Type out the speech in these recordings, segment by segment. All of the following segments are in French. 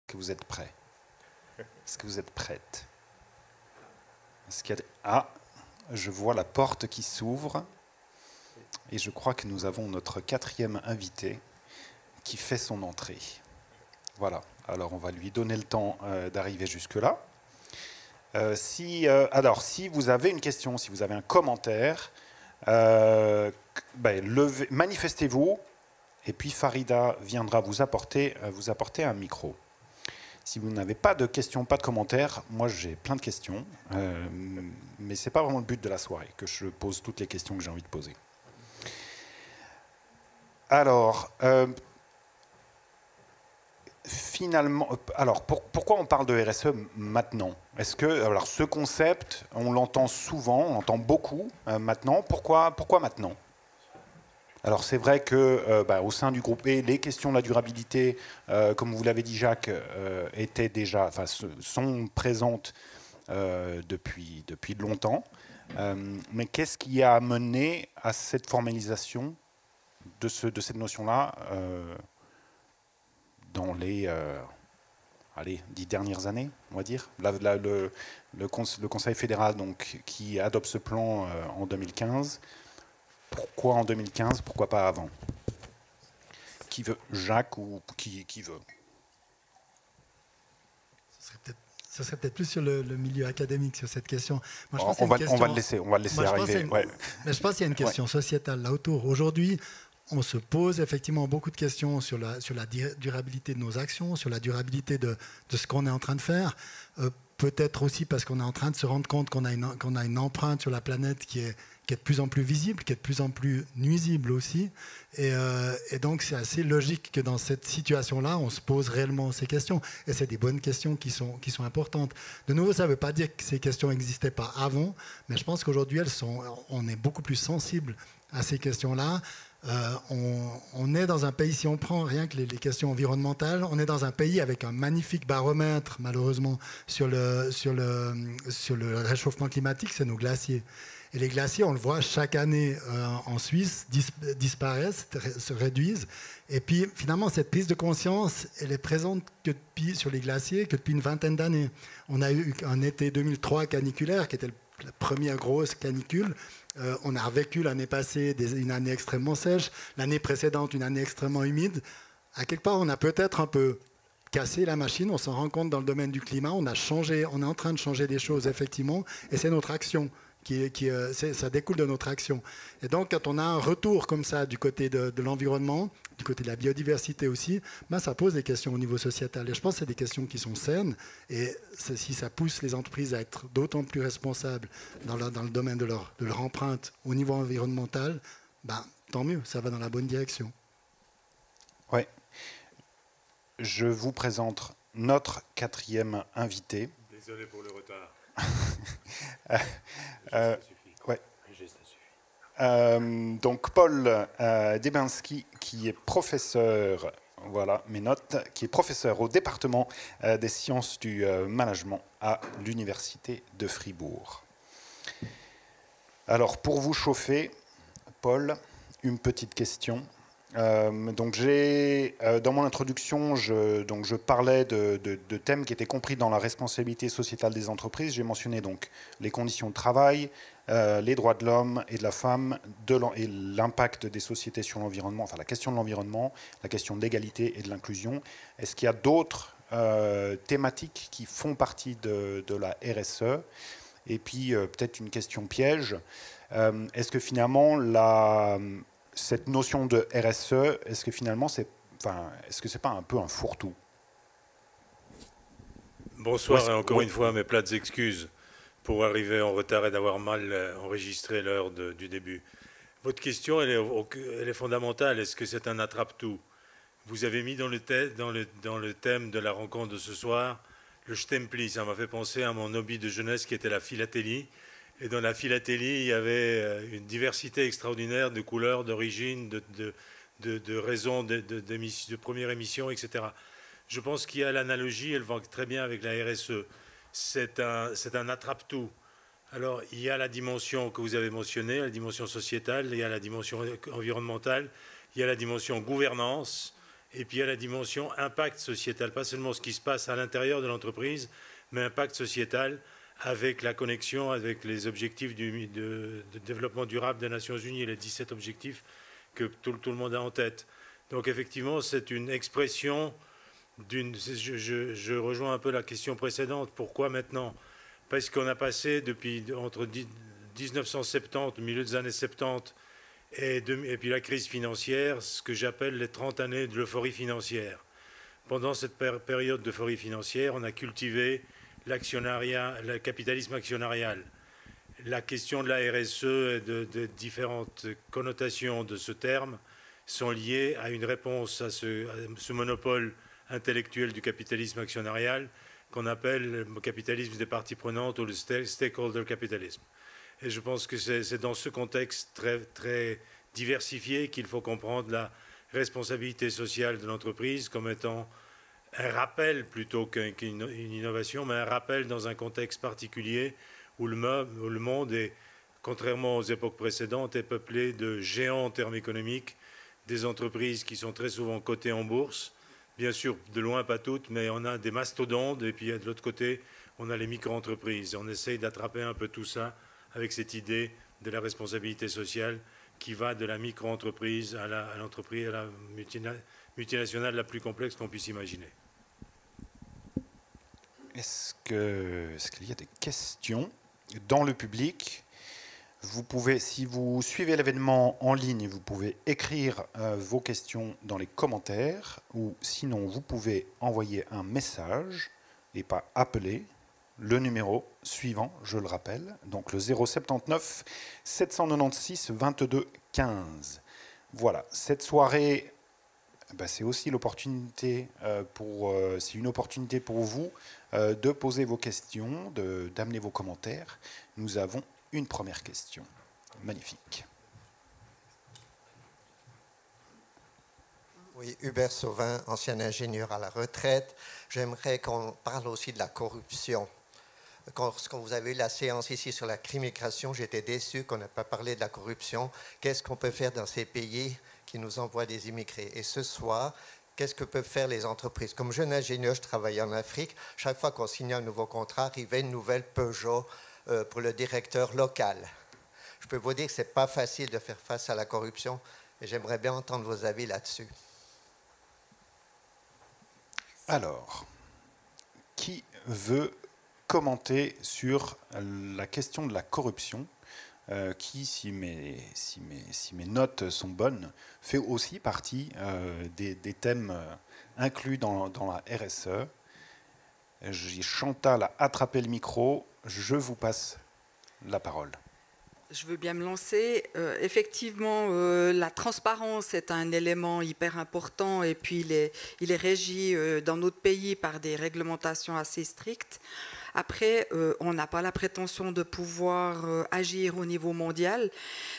Que vous êtes prêts? Est-ce que vous êtes prêtes? Est-ce qu'il y a Ah, je vois la porte qui s'ouvre et je crois que nous avons notre quatrième invité qui fait son entrée. Voilà, alors on va lui donner le temps d'arriver jusque-là. Alors, si vous avez une question, si vous avez un commentaire, manifestez-vous et puis Farida viendra vous apporter un micro. Si vous n'avez pas de questions, pas de commentaires, moi j'ai plein de questions, mais ce n'est pas vraiment le but de la soirée, que je pose toutes les questions que j'ai envie de poser. Alors, finalement, pourquoi on parle de RSE maintenant? Est-ce que, alors ce concept, on l'entend souvent, on l'entend beaucoup maintenant, pourquoi maintenant? Alors c'est vrai que au sein du groupe E, les questions de la durabilité, comme vous l'avez dit Jacques, sont présentes depuis longtemps. Mais qu'est-ce qui a mené à cette formalisation de cette notion-là dans les 10 dernières années, on va dire? Le Conseil fédéral donc, qui adopte ce plan en 2015. Pourquoi en 2015? Pourquoi pas avant? Qui veut? Jacques ou qui veut? Ce serait peut-être plus sur le milieu académique, sur cette question. Moi, je pense on va le laisser arriver. Mais je pense qu'il y a une question sociétale là autour. Aujourd'hui, on se pose effectivement beaucoup de questions sur la durabilité de nos actions, sur la durabilité de ce qu'on est en train de faire. Peut-être aussi parce qu'on est en train de se rendre compte qu'on a une empreinte sur la planète qui est de plus en plus visible, qui est de plus en plus nuisible aussi. Et donc, c'est assez logique que dans cette situation-là, on se pose réellement ces questions. Et c'est des bonnes questions qui sont importantes. De nouveau, ça ne veut pas dire que ces questions n'existaient pas avant, mais je pense qu'aujourd'hui, on est beaucoup plus sensible à ces questions-là. On est dans un pays, si on prend rien que les questions environnementales, on est dans un pays avec un magnifique baromètre, malheureusement, sur le réchauffement climatique, c'est nos glaciers. Et les glaciers, on le voit chaque année en Suisse, disparaissent, se réduisent. Et puis, finalement, cette prise de conscience, elle est présente sur les glaciers que depuis une vingtaine d'années. On a eu un été 2003 caniculaire, qui était la première grosse canicule. On a revécu l'année passée une année extrêmement sèche, l'année précédente une année extrêmement humide. À quelque part, on a peut-être un peu cassé la machine, on s'en rend compte dans le domaine du climat, on est en train de changer des choses effectivement, et c'est notre action. Ça découle de notre action. Et donc, quand on a un retour comme ça du côté de l'environnement, du côté de la biodiversité aussi, ça pose des questions au niveau sociétal. Et je pense que c'est des questions qui sont saines. Et si ça pousse les entreprises à être d'autant plus responsables dans le domaine de leur empreinte au niveau environnemental, tant mieux, ça va dans la bonne direction. Oui. Je vous présente notre quatrième invité. Désolé pour le retard. Donc Paul Debinski, qui est professeur, voilà mes notes, qui est professeur au département des sciences du management à l'université de Fribourg. Alors pour vous chauffer, Paul, une petite question. Donc dans mon introduction, je parlais de thèmes qui étaient compris dans la responsabilité sociétale des entreprises. J'ai mentionné donc les conditions de travail, les droits de l'homme et de la femme, et l'impact des sociétés sur l'environnement, enfin la question de l'environnement, la question de l'égalité et de l'inclusion. Est-ce qu'il y a d'autres thématiques qui font partie de la RSE? Et puis peut-être une question piège. Est-ce que finalement cette notion de RSE, est-ce que finalement est-ce que c'est pas un peu un fourre-tout? Bonsoir et encore une fois mes plates excuses pour arriver en retard et d'avoir mal enregistré l'heure du début. Votre question, elle est fondamentale. Est-ce que c'est un attrape-tout? Vous avez mis dans le thème de la rencontre de ce soir le Stempli. Ça m'a fait penser à mon hobby de jeunesse qui était la philatélie. Et dans la philatélie, il y avait une diversité extraordinaire de couleurs, d'origines, de raisons de première émission, etc. Je pense qu'il y a l'analogie, elle va très bien avec la RSE. C'est un attrape-tout. Alors, il y a la dimension que vous avez mentionnée, la dimension sociétale, il y a la dimension environnementale, il y a la dimension gouvernance, Et puis il y a la dimension impact sociétal, pas seulement ce qui se passe à l'intérieur de l'entreprise, mais impact sociétal avec la connexion avec les objectifs de développement durable des Nations Unies, les 17 objectifs que tout le monde a en tête. Donc effectivement, c'est une expression je rejoins un peu la question précédente. Pourquoi maintenant? Parce qu'on a passé entre 1970, milieu des années 70, et puis la crise financière, ce que j'appelle les 30 années de l'euphorie financière. Pendant cette période d'euphorie financière, on a cultivé l'actionnariat, le capitalisme actionnarial. La question de la RSE et de différentes connotations de ce terme sont liées à une réponse à ce monopole intellectuel du capitalisme actionnarial qu'on appelle le capitalisme des parties prenantes ou le stakeholder capitalisme. Et je pense que c'est dans ce contexte très, très diversifié qu'il faut comprendre la responsabilité sociale de l'entreprise comme étant un rappel plutôt qu'une innovation, mais un rappel dans un contexte particulier où le monde est, contrairement aux époques précédentes, est peuplé de géants en termes économiques, des entreprises qui sont très souvent cotées en bourse. Bien sûr, de loin, pas toutes, mais on a des mastodontes, et puis de l'autre côté, on a les micro-entreprises. On essaye d'attraper un peu tout ça avec cette idée de la responsabilité sociale qui va de la micro-entreprise à l'entreprise, à la multinationale la plus complexe qu'on puisse imaginer. Est-ce qu'il y a des questions dans le public? Vous pouvez, si vous suivez l'événement en ligne, vous pouvez écrire vos questions dans les commentaires, ou sinon vous pouvez envoyer un message et pas appeler le numéro suivant, je le rappelle, donc le 079 796 22 15. Voilà, cette soirée, c'est aussi l'opportunité c'est une opportunité pour vous de poser vos questions, d'amener vos commentaires. Nous avons une première question. Magnifique. Oui, Hubert Sauvin, ancien ingénieur à la retraite. J'aimerais qu'on parle aussi de la corruption. Quand vous avez eu la séance ici sur la migration, j'étais déçu qu'on n'ait pas parlé de la corruption. Qu'est-ce qu'on peut faire dans ces pays qui nous envoient des immigrés? Et ce soir, qu'est-ce que peuvent faire les entreprises? Comme jeune ingénieur, je travaillais en Afrique. Chaque fois qu'on signait un nouveau contrat, arrivait une nouvelle Peugeot pour le directeur local. Je peux vous dire que ce n'est pas facile de faire face à la corruption et j'aimerais bien entendre vos avis là-dessus. Alors, qui veut commenter sur la question de la corruption qui, si mes notes sont bonnes, fait aussi partie des thèmes inclus dans la RSE. Chantal a attrapé le micro. Je vous passe la parole. Je veux bien me lancer. Effectivement, la transparence est un élément hyper important et puis il est régi dans notre pays par des réglementations assez strictes. Après, on n'a pas la prétention de pouvoir agir au niveau mondial.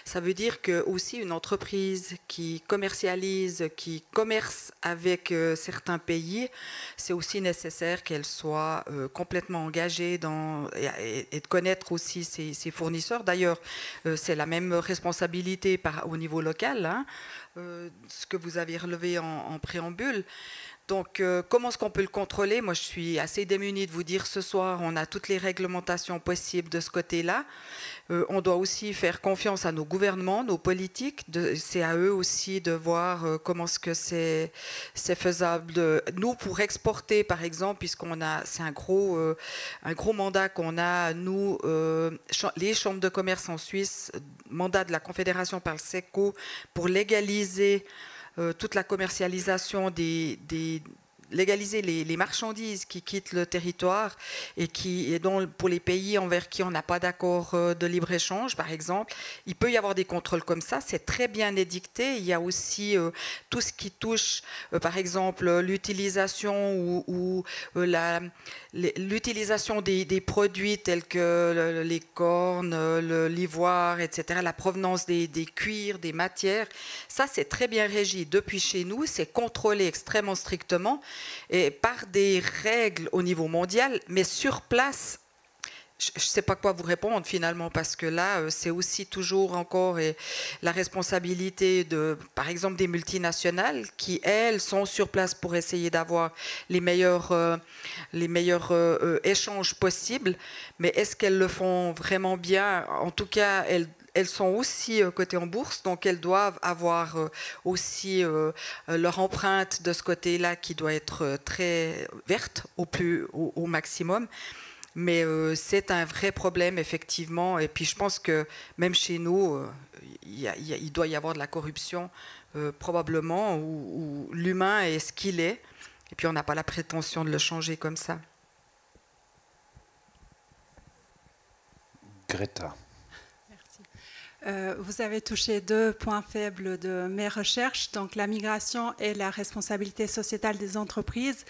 Ça veut dire que aussi une entreprise qui commercialise, qui commerce avec certains pays, c'est aussi nécessaire qu'elle soit complètement engagée et de connaître aussi ses fournisseurs. D'ailleurs, c'est la même responsabilité au niveau local, hein, ce que vous avez relevé en préambule. Donc, comment est-ce qu'on peut le contrôler? Moi, je suis assez démunie de vous dire ce soir, on a toutes les réglementations possibles de ce côté-là. On doit aussi faire confiance à nos gouvernements, nos politiques. C'est à eux aussi de voir comment est-ce que c'est faisable. Nous, pour exporter, par exemple, c'est un gros mandat qu'on a, nous, les chambres de commerce en Suisse, mandat de la Confédération par le SECO, pour légaliser toute la commercialisation légaliser les marchandises qui quittent le territoire et dont pour les pays envers qui on n'a pas d'accord de libre-échange, par exemple, il peut y avoir des contrôles comme ça, c'est très bien édicté. Il y a aussi tout ce qui touche, par exemple, l'utilisation ou l'utilisation des produits tels que les cornes, l'ivoire, etc., la provenance des cuirs, des matières. Ça, c'est très bien régi depuis chez nous, c'est contrôlé extrêmement strictement et par des règles au niveau mondial, mais sur place, je ne sais pas quoi vous répondre finalement, parce que là, c'est aussi toujours encore la responsabilité de, par exemple, des multinationales qui, elles, sont sur place pour essayer d'avoir les meilleurs échanges possibles. Mais est-ce qu'elles le font vraiment bien? En tout cas, elles sont aussi cotées en bourse, donc elles doivent avoir aussi leur empreinte de ce côté-là qui doit être très verte au maximum. Mais c'est un vrai problème, effectivement. Et puis je pense que même chez nous, il doit y avoir de la corruption, probablement, où l'humain est ce qu'il est. Et puis on n'a pas la prétention de le changer comme ça. Greta. Vous avez touché 2 points faibles de mes recherches, donc la migration et la responsabilité sociétale des entreprises.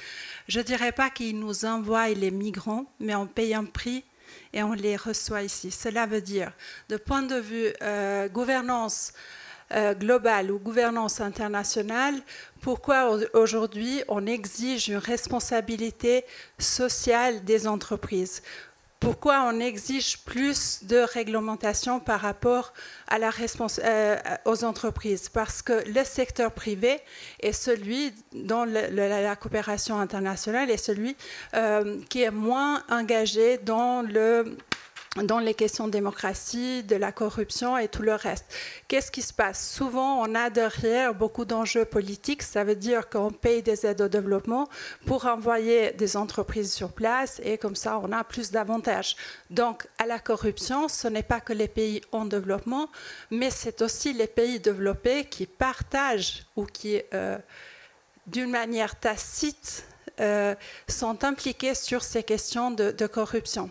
Je ne dirais pas qu'ils nous envoient les migrants, mais on paye un prix et on les reçoit ici. Cela veut dire, de point de vue gouvernance globale ou gouvernance internationale, pourquoi aujourd'hui on exige une responsabilité sociale des entreprises ? Pourquoi on exige plus de réglementation par rapport à aux entreprises? Parce que le secteur privé est celui dont la coopération internationale est celui qui est moins engagé dans les questions de démocratie, de la corruption et tout le reste. Qu'est-ce qui se passe? Souvent, on a derrière beaucoup d'enjeux politiques. Ça veut dire qu'on paye des aides au développement pour envoyer des entreprises sur place et comme ça, on a plus d'avantages. Donc, à la corruption, ce n'est pas que les pays en développement, mais c'est aussi les pays développés qui partagent ou qui, d'une manière tacite, sont impliqués sur ces questions de corruption.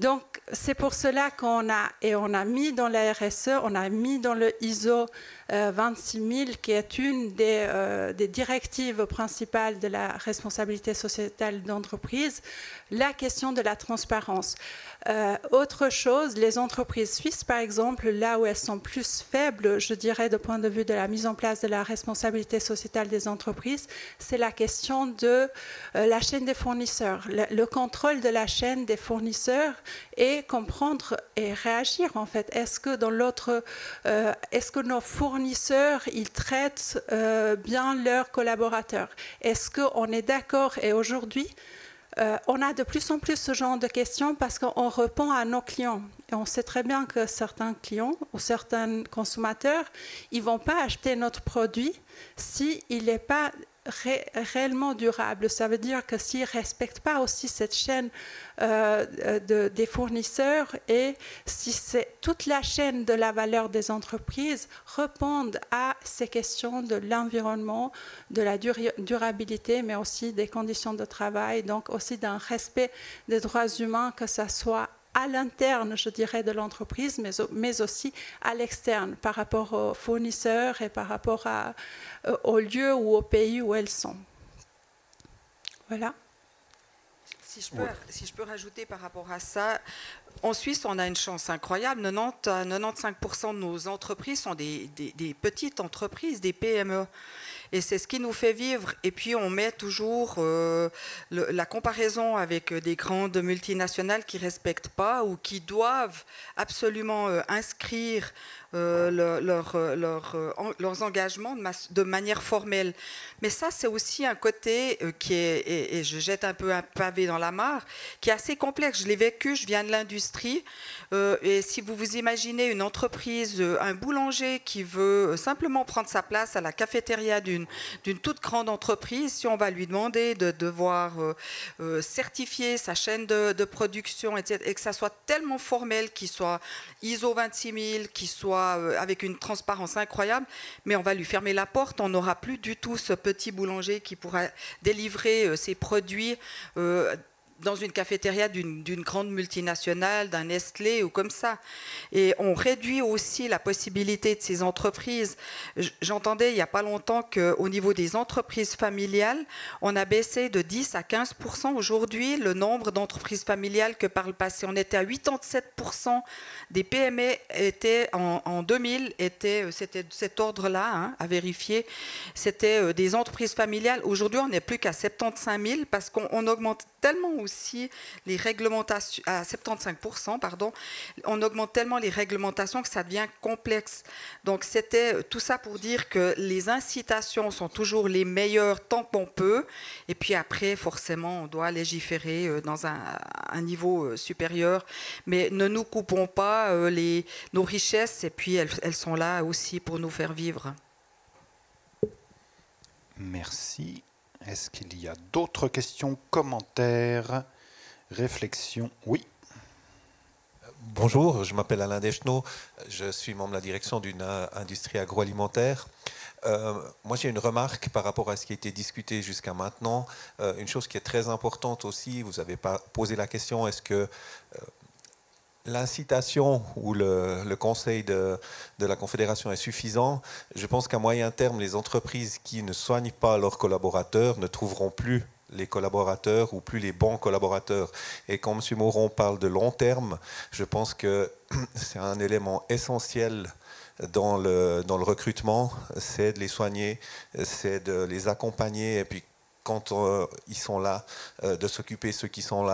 Donc, c'est pour cela qu'on a mis dans la RSE, on a mis dans le ISO 26000, qui est une des directives principales de la responsabilité sociétale d'entreprise, la question de la transparence. Autre chose, les entreprises suisses, par exemple, là où elles sont plus faibles, je dirais, du point de vue de la mise en place de la responsabilité sociétale des entreprises, c'est la question de la chaîne des fournisseurs, le contrôle de la chaîne des fournisseurs et comprendre et réagir, en fait. Est-ce que est-ce que nos fournisseurs, ils traitent bien leurs collaborateurs? Est-ce qu'on est d'accord? Et aujourd'hui, on a de plus en plus ce genre de questions parce qu'on répond à nos clients. Et on sait très bien que certains clients ou certains consommateurs, ils ne vont pas acheter notre produit s'il n'est pas réellement durable. Ça veut dire que s'ils ne respectent pas aussi cette chaîne des fournisseurs et si c'est toute la chaîne de la valeur des entreprises répondent à ces questions de l'environnement, de la durabilité, mais aussi des conditions de travail, donc aussi d'un respect des droits humains, que ça soit à l'interne, je dirais, de l'entreprise, mais aussi à l'externe, par rapport aux fournisseurs et par rapport au lieu ou au pays où elles sont. Voilà. Si je peux rajouter par rapport à ça, en Suisse, on a une chance incroyable. 90 à 95% de nos entreprises sont des petites entreprises, des PME. Et c'est ce qui nous fait vivre. Et puis, on met toujours la comparaison avec des grandes multinationales qui ne respectent pas ou qui doivent absolument inscrire leurs engagements de manière formelle. Mais ça, c'est aussi un côté qui est, et je jette un peu un pavé dans la mare, qui est assez complexe. Je l'ai vécu, je viens de l'industrie. Et si vous vous imaginez une entreprise, un boulanger qui veut simplement prendre sa place à la cafétéria d'une toute grande entreprise, si on va lui demander de devoir certifier sa chaîne de production, etc., et que ça soit tellement formel, qu'il soit ISO 26000, qu'il soit avec une transparence incroyable, mais on va lui fermer la porte, on n'aura plus du tout ce petit boulanger qui pourra délivrer ses produits dans une cafétéria d'une grande multinationale, d'un Nestlé ou comme ça. Et on réduit aussi la possibilité de ces entreprises. J'entendais il n'y a pas longtemps qu'au niveau des entreprises familiales, on a baissé de 10 à 15% aujourd'hui le nombre d'entreprises familiales que par le passé. On était à 87% des PME étaient, en 2000, c'était cet ordre-là, hein, à vérifier. C'était des entreprises familiales. Aujourd'hui, on n'est plus qu'à 75 000 parce qu'on augmente tellement aussi les réglementations, à 75%, pardon, on augmente tellement les réglementations que ça devient complexe. Donc c'était tout ça pour dire que les incitations sont toujours les meilleures tant qu'on peut, et puis après, forcément, on doit légiférer dans un niveau supérieur, mais ne nous coupons pas nos richesses, et puis elles sont là aussi pour nous faire vivre. Merci. Est-ce qu'il y a d'autres questions, commentaires, réflexions? Oui. Bonjour, je m'appelle Alain Deschenaux, je suis membre de la direction d'une industrie agroalimentaire. Moi, j'ai une remarque par rapport à ce qui a été discuté jusqu'à maintenant. Une chose qui est très importante aussi, vous avez posé la question, est-ce que l'incitation ou le conseil de la Confédération est suffisant? Je pense qu'à moyen terme, les entreprises qui ne soignent pas leurs collaborateurs ne trouveront plus les collaborateurs ou plus les bons collaborateurs. Et quand M. Mauron parle de long terme, je pense que c'est un élément essentiel dans le recrutement, c'est de les soigner, c'est de les accompagner, et puis quand ils sont là, de s'occuper de ceux qui sont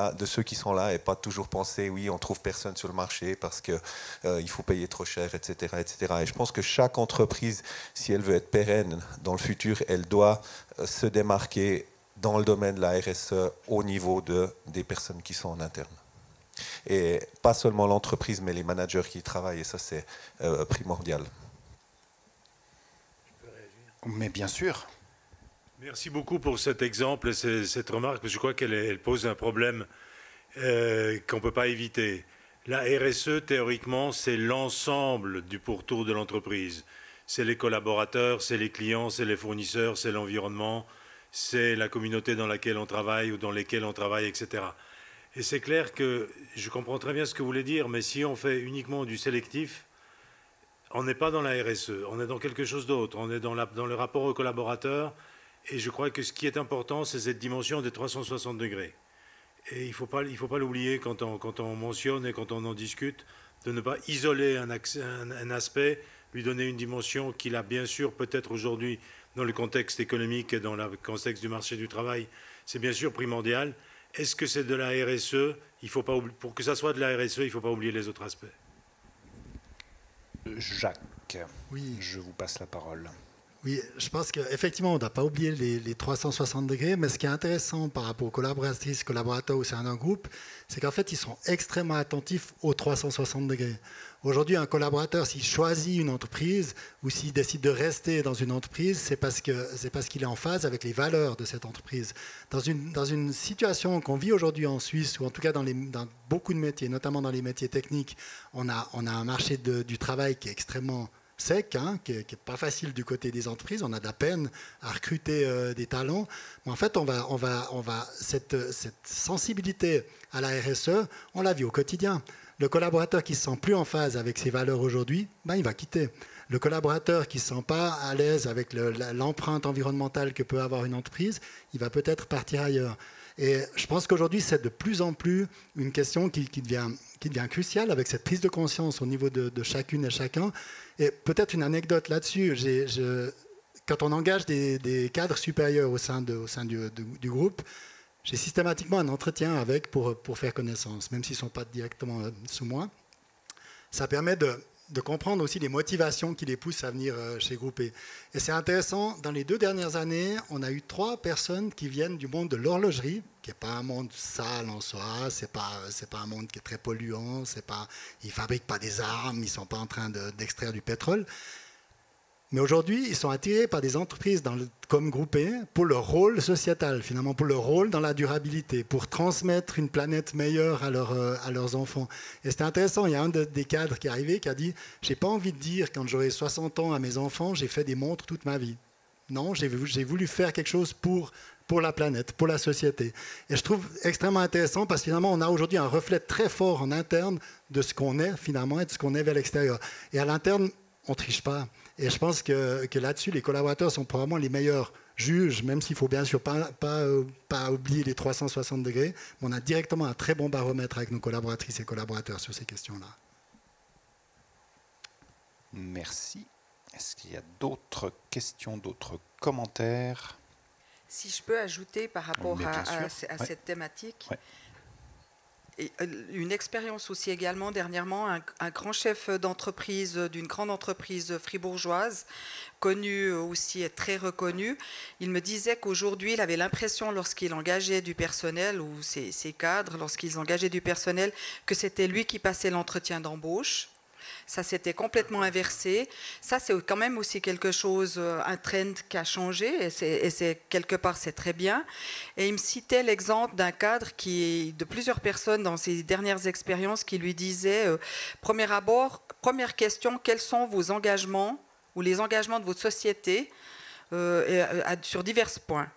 là et pas toujours penser, oui, on trouve personne sur le marché parce qu'il faut payer trop cher, etc., etc. Et je pense que chaque entreprise, si elle veut être pérenne dans le futur, elle doit se démarquer dans le domaine de la RSE au niveau des personnes qui sont en interne. Et pas seulement l'entreprise, mais les managers qui y travaillent, et ça c'est primordial. Mais bien sûr. Merci beaucoup pour cet exemple et cette remarque, parce que je crois qu'elle pose un problème qu'on ne peut pas éviter. La RSE, théoriquement, c'est l'ensemble du pourtour de l'entreprise. C'est les collaborateurs, c'est les clients, c'est les fournisseurs, c'est l'environnement, c'est la communauté dans laquelle on travaille ou dans lesquelles on travaille, etc. Et c'est clair que je comprends très bien ce que vous voulez dire, mais si on fait uniquement du sélectif, on n'est pas dans la RSE, on est dans quelque chose d'autre, on est dans le rapport aux collaborateurs. Et je crois que ce qui est important, c'est cette dimension des 360 degrés. Et il ne faut pas l'oublier quand on mentionne et quand on en discute, de ne pas isoler un aspect, lui donner une dimension qu'il a bien sûr peut-être aujourd'hui dans le contexte économique et dans le contexte du marché du travail. C'est bien sûr primordial. Est-ce que c'est de la RSE? Pour que ça soit de la RSE, il ne faut pas oublier les autres aspects. Jacques, oui. Je vous passe la parole. Oui, je pense qu'effectivement, on ne doit pas oublier les 360 degrés, mais ce qui est intéressant par rapport aux collaboratrices, collaborateurs au sein d'un groupe, c'est qu'en fait, ils sont extrêmement attentifs aux 360 degrés. Aujourd'hui, un collaborateur, s'il choisit une entreprise ou s'il décide de rester dans une entreprise, c'est parce qu'il est en phase avec les valeurs de cette entreprise. Dans une situation qu'on vit aujourd'hui en Suisse, ou en tout cas dans beaucoup de métiers, notamment dans les métiers techniques, on a un marché du travail qui est extrêmement sec, qui n'est pas facile du côté des entreprises. On a de la peine à recruter des talents. Mais en fait, cette sensibilité à la RSE, on la vit au quotidien. Le collaborateur qui ne se sent plus en phase avec ses valeurs aujourd'hui, il va quitter. Le collaborateur qui ne se sent pas à l'aise avec l'empreinte environnementale que peut avoir une entreprise, il va peut-être partir ailleurs. Et je pense qu'aujourd'hui, c'est de plus en plus une question qui devient cruciale avec cette prise de conscience au niveau de chacune et chacun. Et peut-être une anecdote là-dessus. Quand on engage des cadres supérieurs au sein du groupe, j'ai systématiquement un entretien avec pour faire connaissance, même s'ils ne sont pas directement sous moi. Ça permet de comprendre aussi les motivations qui les poussent à venir chez Groupé. Et c'est intéressant, dans les 2 dernières années, on a eu 3 personnes qui viennent du monde de l'horlogerie, qui n'est pas un monde sale en soi, c'est pas un monde qui est très polluant, ils ne fabriquent pas des armes, ils ne sont pas en train d'extraire du pétrole. Mais aujourd'hui, ils sont attirés par des entreprises comme Groupé pour leur rôle sociétal, finalement, pour leur rôle dans la durabilité, pour transmettre une planète meilleure à leurs enfants. Et c'était intéressant, il y a un des cadres qui est arrivé qui a dit « J'ai pas envie de dire, quand j'aurai 60 ans à mes enfants, j'ai fait des montres toute ma vie. Non, j'ai voulu faire quelque chose pour la planète, pour la société. » Et je trouve extrêmement intéressant parce que finalement, on a aujourd'hui un reflet très fort en interne de ce qu'on est finalement et de ce qu'on est vers l'extérieur. Et à l'interne, on ne triche pas. Et je pense que là-dessus, les collaborateurs sont probablement les meilleurs juges, même s'il ne faut bien sûr pas oublier les 360 degrés. Mais on a directement un très bon baromètre avec nos collaboratrices et collaborateurs sur ces questions-là. Merci. Est-ce qu'il y a d'autres questions, d'autres commentaires? Si je peux ajouter par rapport à cette thématique, et une expérience aussi également dernièrement, un grand chef d'entreprise, d'une grande entreprise fribourgeoise, connu aussi et très reconnu, il me disait qu'aujourd'hui, il avait l'impression lorsqu'il engageait du personnel, ou ses cadres, lorsqu'ils engageaient du personnel, que c'était lui qui passait l'entretien d'embauche. Ça s'était complètement inversé. Ça, c'est quand même aussi quelque chose, un trend qui a changé, et c'est quelque part, c'est très bien. Et il me citait l'exemple d'un cadre de plusieurs personnes dans ses dernières expériences qui lui disaient, premier abord, première question, quels sont vos engagements ou les engagements de votre société sur divers points.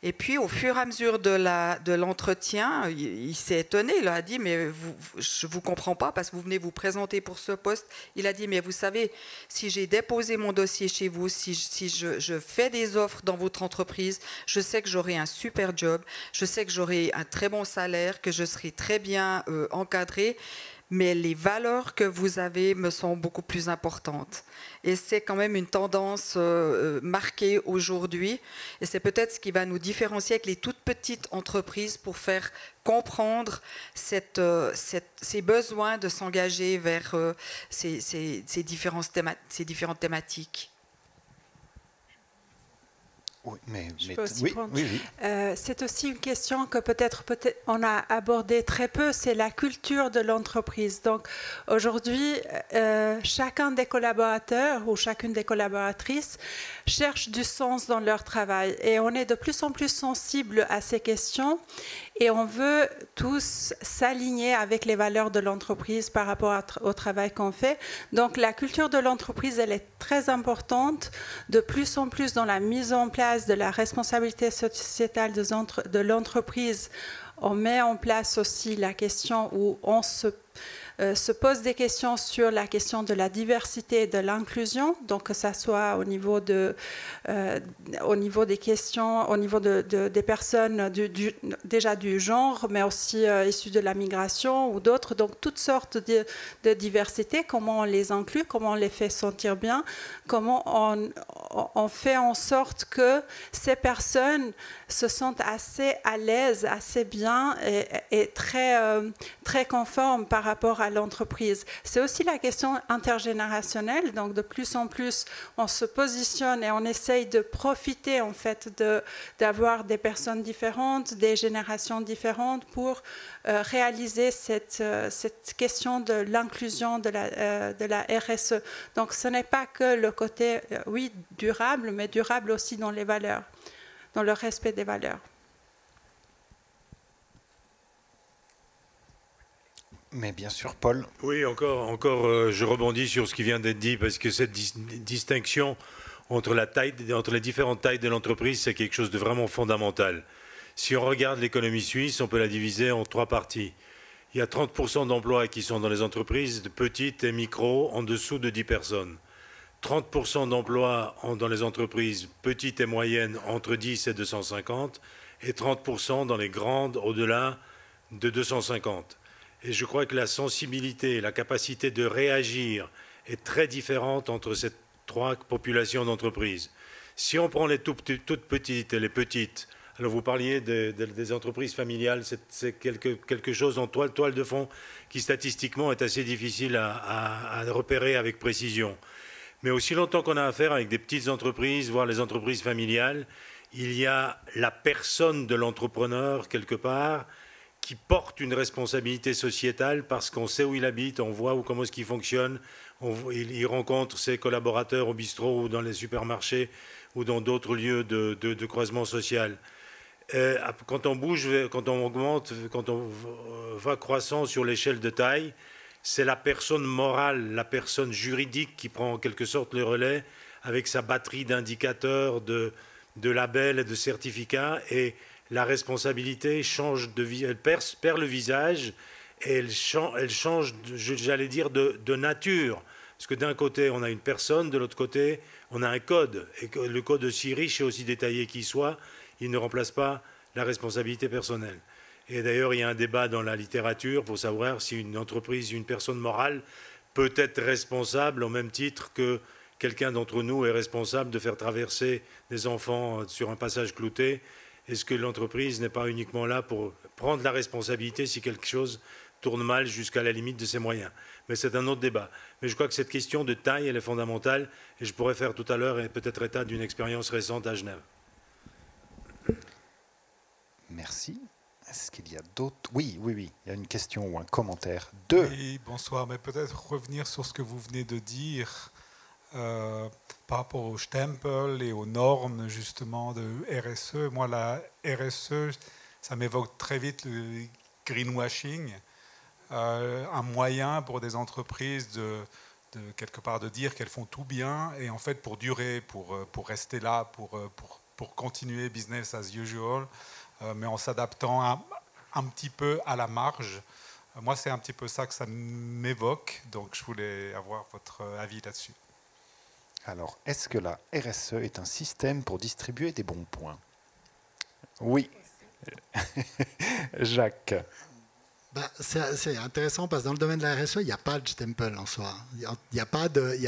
Et puis, au fur et à mesure de l'entretien, il s'est étonné. Il a dit, mais je ne vous comprends pas parce que vous venez vous présenter pour ce poste. Il a dit, mais vous savez, si j'ai déposé mon dossier chez vous, si je fais des offres dans votre entreprise, je sais que j'aurai un super job, je sais que j'aurai un très bon salaire, que je serai très bien encadré. Mais les valeurs que vous avez me sont beaucoup plus importantes. Et c'est quand même une tendance marquée aujourd'hui. Et c'est peut-être ce qui va nous différencier avec les toutes petites entreprises pour faire comprendre ces besoins de s'engager vers ces différentes thématiques. Oui, c'est aussi une question que peut-être on a abordée très peu, c'est la culture de l'entreprise. Donc aujourd'hui, chacun des collaborateurs ou chacune des collaboratrices cherche du sens dans leur travail. Et on est de plus en plus sensible à ces questions et on veut tous s'aligner avec les valeurs de l'entreprise par rapport au travail qu'on fait. Donc la culture de l'entreprise, elle est très importante, de plus en plus dans la mise en place de la responsabilité sociétale de l'entreprise. On met en place aussi la question où on se pose des questions sur la question de la diversité et de l'inclusion, donc que ça soit au niveau des questions, au niveau des personnes déjà du genre, mais aussi issues de la migration ou d'autres, donc toutes sortes de diversité, comment on les inclut, comment on les fait sentir bien, comment on fait en sorte que ces personnes se sentent assez à l'aise, assez bien et très, très conformes par rapport à l'entreprise. C'est aussi la question intergénérationnelle, donc de plus en plus on se positionne et on essaye de profiter en fait d'avoir des personnes différentes, des générations différentes pour réaliser cette question de l'inclusion de la RSE. Donc ce n'est pas que le côté, oui, durable, mais durable aussi dans les valeurs, dans le respect des valeurs. Mais bien sûr, Paul. Oui, encore, je rebondis sur ce qui vient d'être dit, parce que cette distinction entre les différentes tailles de l'entreprise, c'est quelque chose de vraiment fondamental. Si on regarde l'économie suisse, on peut la diviser en 3 parties. Il y a 30% d'emplois qui sont dans les entreprises de petites et micro, en dessous de 10 personnes. 30% d'emplois dans les entreprises petites et moyennes, entre 10 et 250, et 30% dans les grandes, au-delà de 250. Et je crois que la sensibilité, la capacité de réagir est très différente entre ces 3 populations d'entreprises. Si on prend les toutes petites et les petites, alors vous parliez des entreprises familiales, c'est quelque chose en toile de fond qui statistiquement est assez difficile à repérer avec précision. Mais aussi longtemps qu'on a affaire avec des petites entreprises, voire les entreprises familiales, il y a la personne de l'entrepreneur quelque part qui porte une responsabilité sociétale parce qu'on sait où il habite, on voit comment est-ce qu'il fonctionne, il rencontre ses collaborateurs au bistrot ou dans les supermarchés ou dans d'autres lieux de croisement social. Quand on bouge, quand on augmente, quand on va croissant sur l'échelle de taille, c'est la personne morale, la personne juridique qui prend en quelque sorte le relais avec sa batterie d'indicateurs, de labels et de certificats, et la responsabilité change elle perd le visage et elle change, j'allais dire, de nature. Parce que d'un côté, on a une personne, de l'autre côté, on a un code. Et le code, aussi riche et aussi détaillé qu'il soit, il ne remplace pas la responsabilité personnelle. Et d'ailleurs, il y a un débat dans la littérature pour savoir si une entreprise, une personne morale peut être responsable au même titre quelqu'un d'entre nous est responsable de faire traverser des enfants sur un passage clouté? Est-ce que l'entreprise n'est pas uniquement là pour prendre la responsabilité si quelque chose tourne mal jusqu'à la limite de ses moyens? Mais c'est un autre débat. Mais je crois que cette question de taille, elle est fondamentale, et je pourrais faire tout à l'heure peut-être état d'une expérience récente à Genève. Merci. Est-ce qu'il y a d'autres? Oui, il y a une question ou un commentaire. Oui, bonsoir. Mais peut-être revenir sur ce que vous venez de dire par rapport au stempel et aux normes justement de RSE. Moi, la RSE, ça m'évoque très vite le greenwashing, un moyen pour des entreprises de quelque part de dire qu'elles font tout bien et en fait pour durer, pour rester là, pour continuer business as usual, mais en s'adaptant un petit peu à la marge. Moi, c'est un petit peu ça que ça m'évoque, donc je voulais avoir votre avis là-dessus. Alors, est-ce que la RSE est un système pour distribuer des bons points? Oui. Jacques. C'est intéressant parce que dans le domaine de la RSE, il n'y a pas de stempel en soi. Il n'y a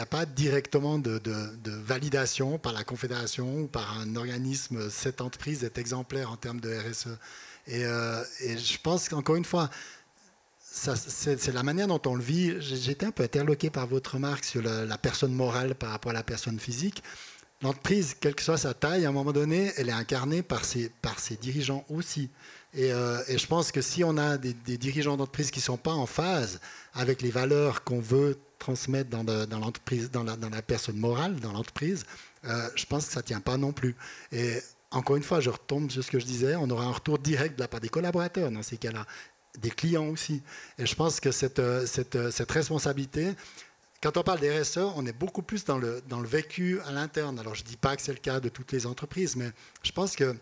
pas directement de validation par la Confédération ou par un organisme. Cette entreprise est exemplaire en termes de RSE. Et je pense qu'encore une fois, c'est la manière dont on le vit. J'étais un peu interloqué par votre remarque sur la personne morale par rapport à la personne physique. L'entreprise, quelle que soit sa taille, à un moment donné, elle est incarnée par ses dirigeants aussi. Et je pense que si on a des dirigeants d'entreprise qui ne sont pas en phase avec les valeurs qu'on veut transmettre dans l'entreprise, dans la personne morale, dans l'entreprise, je pense que ça ne tient pas non plus. Et encore une fois, je retombe sur ce que je disais, on aura un retour direct de la part des collaborateurs dans ces cas-là, des clients aussi. Et je pense que cette responsabilité, quand on parle des RSE, on est beaucoup plus dans le vécu à l'interne. Alors je ne dis pas que c'est le cas de toutes les entreprises, mais je pense que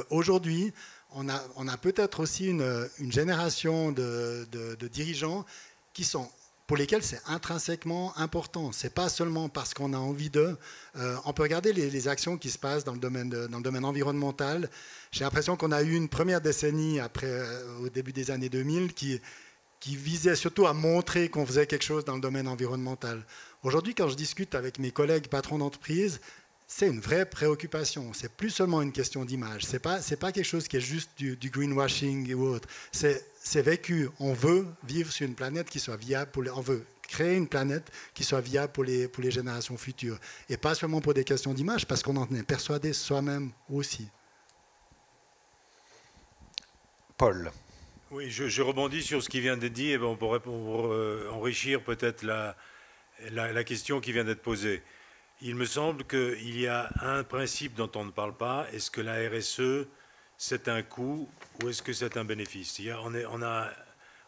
aujourd'hui, on a peut-être aussi une génération de dirigeants pour lesquels c'est intrinsèquement important. Ce n'est pas seulement parce qu'on a envie d'eux. On peut regarder les actions qui se passent dans le domaine environnemental. J'ai l'impression qu'on a eu une première décennie au début des années 2000 qui visait surtout à montrer qu'on faisait quelque chose dans le domaine environnemental. Aujourd'hui, quand je discute avec mes collègues patrons d'entreprise, c'est une vraie préoccupation. C'est plus seulement une question d'image. C'est pas quelque chose qui est juste du greenwashing ou autre. C'est vécu. On veut vivre sur une planète qui soit viable. On veut créer une planète qui soit viable pour les générations futures. Et pas seulement pour des questions d'image, parce qu'on en est persuadé soi-même aussi. Paul. Oui, je rebondis sur ce qui vient d'être dit, et pour enrichir peut-être la question qui vient d'être posée. Il me semble qu'il y a un principe dont on ne parle pas. Est-ce que la RSE, c'est un coût ou est-ce que c'est un bénéfice?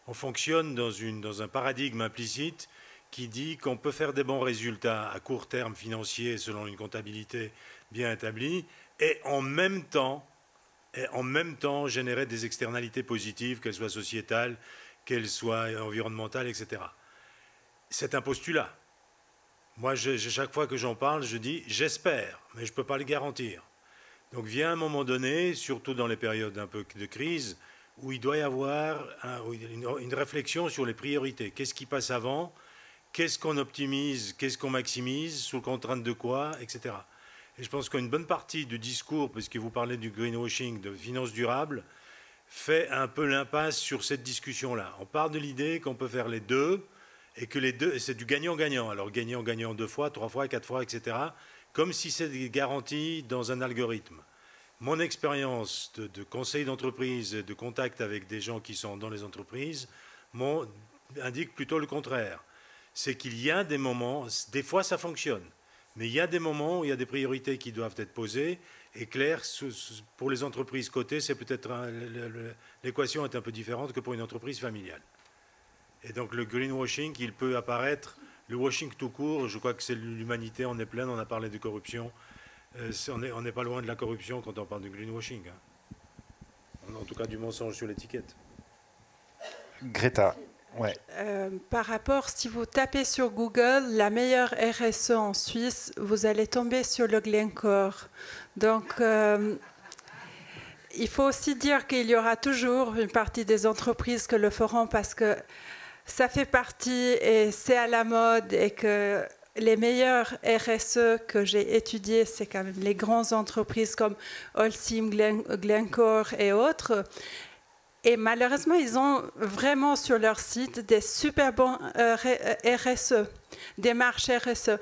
On fonctionne dans un paradigme implicite qui dit qu'on peut faire des bons résultats à court terme financiers selon une comptabilité bien établie et en même temps générer des externalités positives, qu'elles soient sociétales, qu'elles soient environnementales, etc. C'est un postulat. Moi, chaque fois que j'en parle, je dis « j'espère », mais je ne peux pas le garantir. Donc vient un moment donné, surtout dans les périodes un peu de crise, où il doit y avoir une réflexion sur les priorités. Qu'est-ce qui passe avant? Qu'est-ce qu'on optimise? Qu'est-ce qu'on maximise? Sous contrainte de quoi? Etc. Et je pense qu'une bonne partie du discours, puisque vous parlez du greenwashing, de finances durables, fait un peu l'impasse sur cette discussion-là. On part de l'idée qu'on peut faire les deux, et que les deux, c'est du gagnant-gagnant. Alors gagnant-gagnant 2 fois, 3 fois, 4 fois, etc. Comme si c'était garanti dans un algorithme. Mon expérience de conseil d'entreprise et de contact avec des gens qui sont dans les entreprises indique plutôt le contraire. C'est qu'il y a des moments, des fois ça fonctionne, mais il y a des moments où il y a des priorités qui doivent être posées. Et clair, pour les entreprises cotées, c'est peut-être l'équation est un peu différente que pour une entreprise familiale. Et donc le greenwashing, il peut apparaître, le washing tout court, je crois que c'est l'humanité, on est pleine, on a parlé de corruption. On n'est pas loin de la corruption quand on parle de greenwashing. Hein. En tout cas du mensonge sur l'étiquette. Greta, ouais. Par rapport, si vous tapez sur Google, la meilleure RSE en Suisse, vous allez tomber sur le Glencore. Donc, il faut aussi dire qu'il y aura toujours une partie des entreprises que le feront parce que ça fait partie et c'est à la mode et les meilleures RSE que j'ai étudiées, c'est quand même les grandes entreprises comme Holcim, Glencore et autres. Et malheureusement, ils ont vraiment sur leur site des super bons RSE, démarches RSE.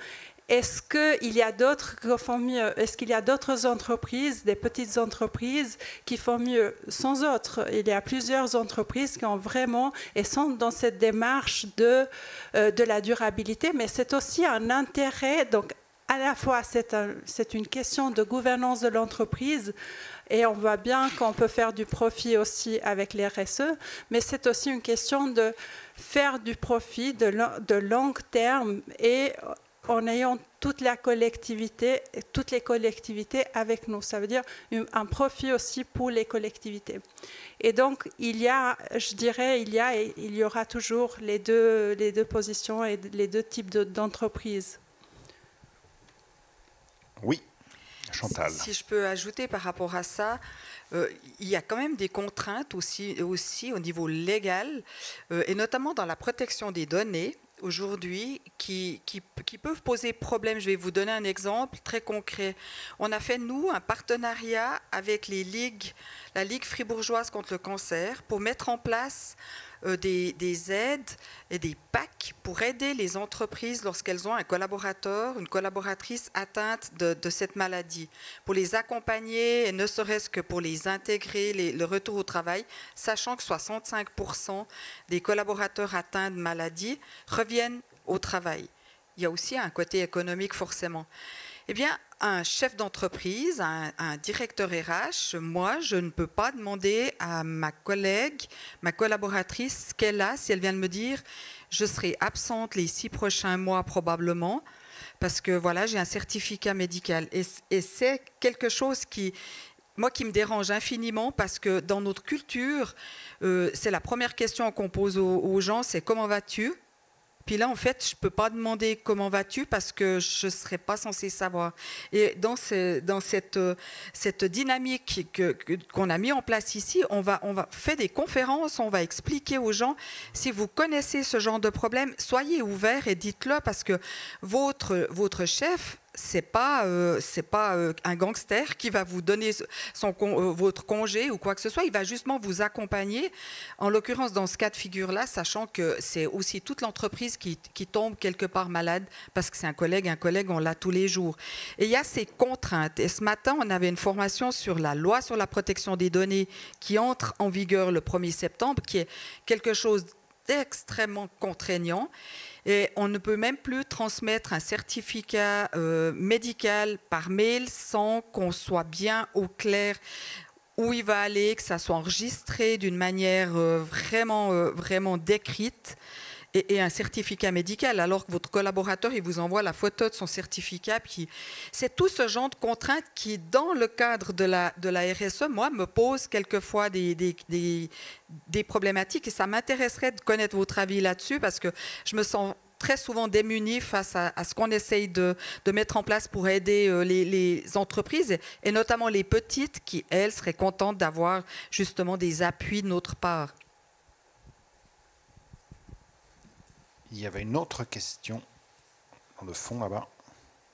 Est-ce qu'il y a d'autres qui font mieux? Est-ce qu'il y a d'autres entreprises, des petites entreprises qui font mieux? Sans autres, il y a plusieurs entreprises qui ont vraiment et sont dans cette démarche de la durabilité, mais c'est aussi un intérêt. Donc, à la fois, c'est une question de gouvernance de l'entreprise. Et on voit bien qu'on peut faire du profit aussi avec les RSE, mais c'est aussi une question de faire du profit de long terme et en ayant toutes les collectivités avec nous. Ça veut dire un profit aussi pour les collectivités. Et donc, il y aura toujours les deux positions et les deux types d'entreprises. Oui. Chantal. Si je peux ajouter par rapport à ça, il y a quand même des contraintes aussi au niveau légal, et notamment dans la protection des données aujourd'hui qui peuvent poser problème. Je vais vous donner un exemple très concret. On a fait, nous, un partenariat avec la Ligue fribourgeoise contre le cancer pour mettre en place des aides et des packs pour aider les entreprises lorsqu'elles ont un collaborateur, une collaboratrice atteinte de cette maladie, pour les accompagner, et ne serait-ce que pour les intégrer, le retour au travail, sachant que 65% des collaborateurs atteints de maladie reviennent au travail. Il y a aussi un côté économique forcément. Eh bien, un chef d'entreprise, un directeur RH, moi, je ne peux pas demander à ma collègue, ma collaboratrice, ce qu'elle a, si elle vient de me dire « je serai absente les 6 prochains mois probablement », parce que voilà, j'ai un certificat médical. Et c'est quelque chose qui me dérange infiniment, parce que dans notre culture, c'est la première question qu'on pose aux gens, c'est « comment vas-tu ?» Puis là, en fait, je ne peux pas demander comment vas-tu parce que je ne serais pas censée savoir. Et dans cette dynamique qu'on a mis en place ici, on va faire des conférences, on va expliquer aux gens, si vous connaissez ce genre de problème, soyez ouverts et dites-le, parce que votre chef, c'est pas un gangster qui va vous donner votre congé ou quoi que ce soit. Il va justement vous accompagner. En l'occurrence, dans ce cas de figure-là, sachant que c'est aussi toute l'entreprise qui tombe quelque part malade, parce que c'est un collègue, on l'a tous les jours. Et il y a ces contraintes. Et ce matin, on avait une formation sur la loi sur la protection des données qui entre en vigueur le 1er septembre, qui est quelque chose d'extrêmement contraignant. Et on ne peut même plus transmettre un certificat médical par mail sans qu'on soit bien au clair où il va aller, que ça soit enregistré d'une manière vraiment décrite. Et un certificat médical, alors que votre collaborateur, il vous envoie la photo de son certificat. Puis c'est tout ce genre de contraintes qui, dans le cadre de la RSE, moi, me pose quelquefois des problématiques. Et ça m'intéresserait de connaître votre avis là-dessus, parce que je me sens très souvent démunie face à ce qu'on essaye de mettre en place pour aider les entreprises, et notamment les petites qui, elles, seraient contentes d'avoir justement des appuis de notre part. Il y avait une autre question dans le fond là-bas.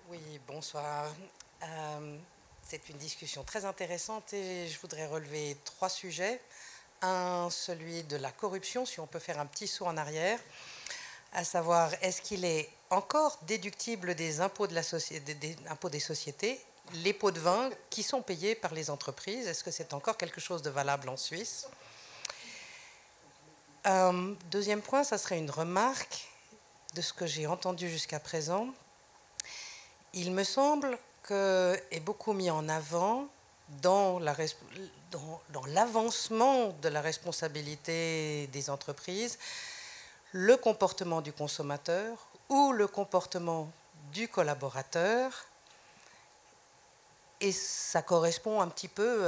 Oui, bonsoir. C'est une discussion très intéressante et je voudrais relever 3 sujets. Un, celui de la corruption, si on peut faire un petit saut en arrière, à savoir, est-ce qu'il est encore déductible des impôts, des impôts des sociétés, les pots de vin qui sont payés par les entreprises? Est-ce que c'est encore quelque chose de valable en Suisse? Deuxième point, ça serait une remarque de ce que j'ai entendu jusqu'à présent. Il me semble qu'est beaucoup mis en avant dans l'avancement de la responsabilité des entreprises le comportement du consommateur ou le comportement du collaborateur. Et ça correspond un petit peu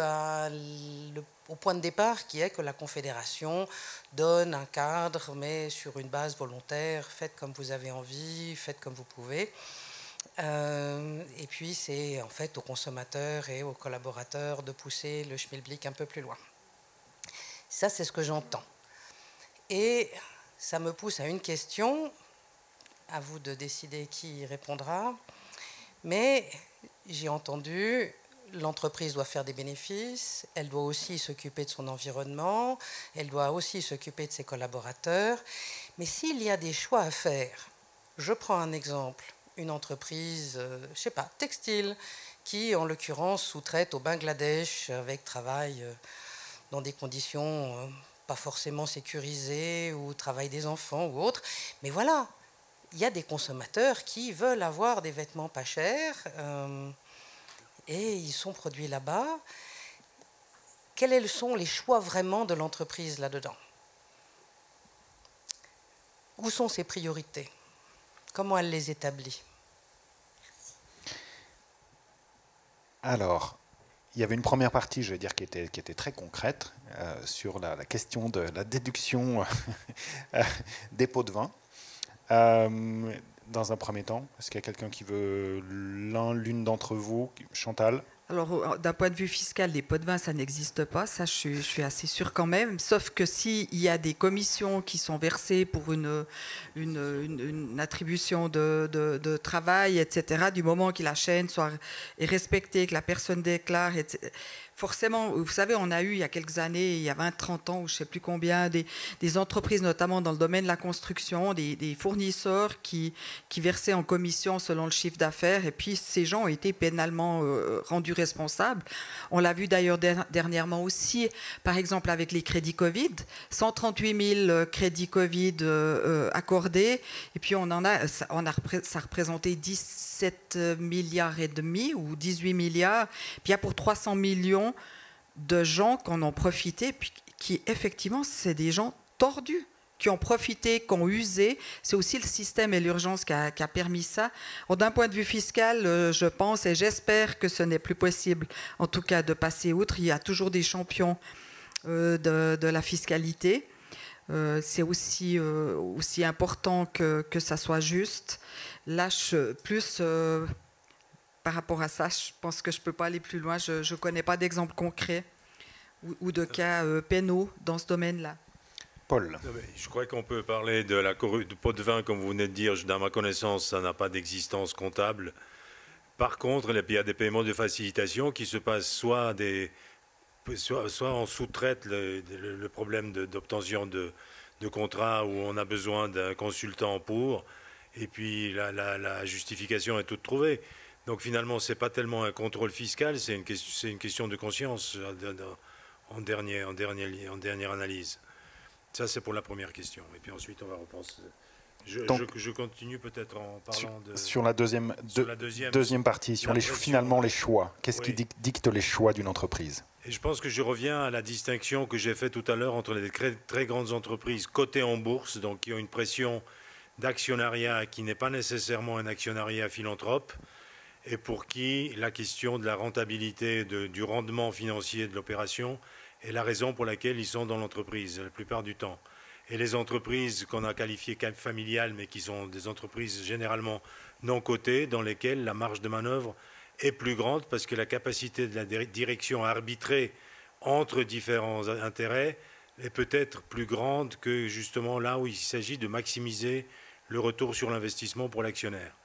au point de départ qui est que la Confédération donne un cadre, mais sur une base volontaire, faites comme vous avez envie, faites comme vous pouvez. Et puis c'est en fait aux consommateurs et aux collaborateurs de pousser le schmilblick un peu plus loin. Ça, c'est ce que j'entends. Et ça me pousse à une question. à vous de décider qui y répondra. Mais j'ai entendu, l'entreprise doit faire des bénéfices, elle doit aussi s'occuper de son environnement, elle doit aussi s'occuper de ses collaborateurs. Mais s'il y a des choix à faire, je prends un exemple, une entreprise, je ne sais pas, textile, qui en l'occurrence sous-traite au Bangladesh avec travail dans des conditions pas forcément sécurisées ou travail des enfants ou autre. Mais voilà, il y a des consommateurs qui veulent avoir des vêtements pas chers et ils sont produits là-bas. Quels sont les choix vraiment de l'entreprise là-dedans? Où sont ses priorités? Comment elle les établit? Alors, il y avait une première partie, je vais dire, qui était très concrète sur la question de la déduction des pots de vin. Dans un premier temps, est-ce qu'il y a quelqu'un qui veut l'une d'entre vous? Chantal? Alors, d'un point de vue fiscal, les pots de vin, ça n'existe pas. Ça, je suis assez sûre quand même. Sauf que s'il y a des commissions qui sont versées pour une attribution de travail, etc., du moment que la chaîne est respectée, que la personne déclare, etc., forcément, vous savez, on a eu il y a quelques années, il y a 20-30 ans, ou je ne sais plus combien, des entreprises, notamment dans le domaine de la construction, des fournisseurs qui versaient en commission selon le chiffre d'affaires, et puis ces gens ont été pénalement rendus responsables. On l'a vu d'ailleurs dernièrement aussi, par exemple avec les crédits Covid, 138 000 crédits Covid accordés, et puis ça a représenté 17 milliards et demi ou 18 milliards, puis il y a pour 300 millions de gens qui en ont profité, puis qui effectivement, c'est des gens tordus, qui ont profité, qui ont usé. C'est aussi le système et l'urgence qui a permis ça. D'un point de vue fiscal, je pense et j'espère que ce n'est plus possible, en tout cas, de passer outre. Il y a toujours des champions de la fiscalité. C'est aussi important que ça soit juste. Là, par rapport à ça, je pense que je ne peux pas aller plus loin. Je ne connais pas d'exemple concret ou de cas pénaux dans ce domaine-là. Paul. Je crois qu'on peut parler du pot de vin, comme vous venez de dire. Dans ma connaissance, ça n'a pas d'existence comptable. Par contre, il y a des paiements de facilitation qui se passent soit on sous-traite le problème d'obtention de contrats où on a besoin d'un consultant pour, et puis la justification est toute trouvée. Donc finalement, ce n'est pas tellement un contrôle fiscal, c'est une question de conscience en dernière analyse. Ça, c'est pour la première question. Et puis ensuite, on va repenser. Je continue peut-être en parlant sur la deuxième partie, sur finalement les choix. Qu'est-ce qui dicte les choix d'une entreprise? Et je pense que je reviens à la distinction que j'ai faite tout à l'heure entre les très grandes entreprises cotées en bourse, donc qui ont une pression d'actionnariat qui n'est pas nécessairement un actionnariat philanthrope, et pour qui la question de la rentabilité, du rendement financier de l'opération est la raison pour laquelle ils sont dans l'entreprise, la plupart du temps. Et les entreprises qu'on a qualifiées familiales, mais qui sont des entreprises généralement non cotées, dans lesquelles la marge de manœuvre est plus grande, parce que la capacité de la direction à arbitrer entre différents intérêts est peut-être plus grande que justement là où il s'agit de maximiser le retour sur l'investissement pour l'actionnaire.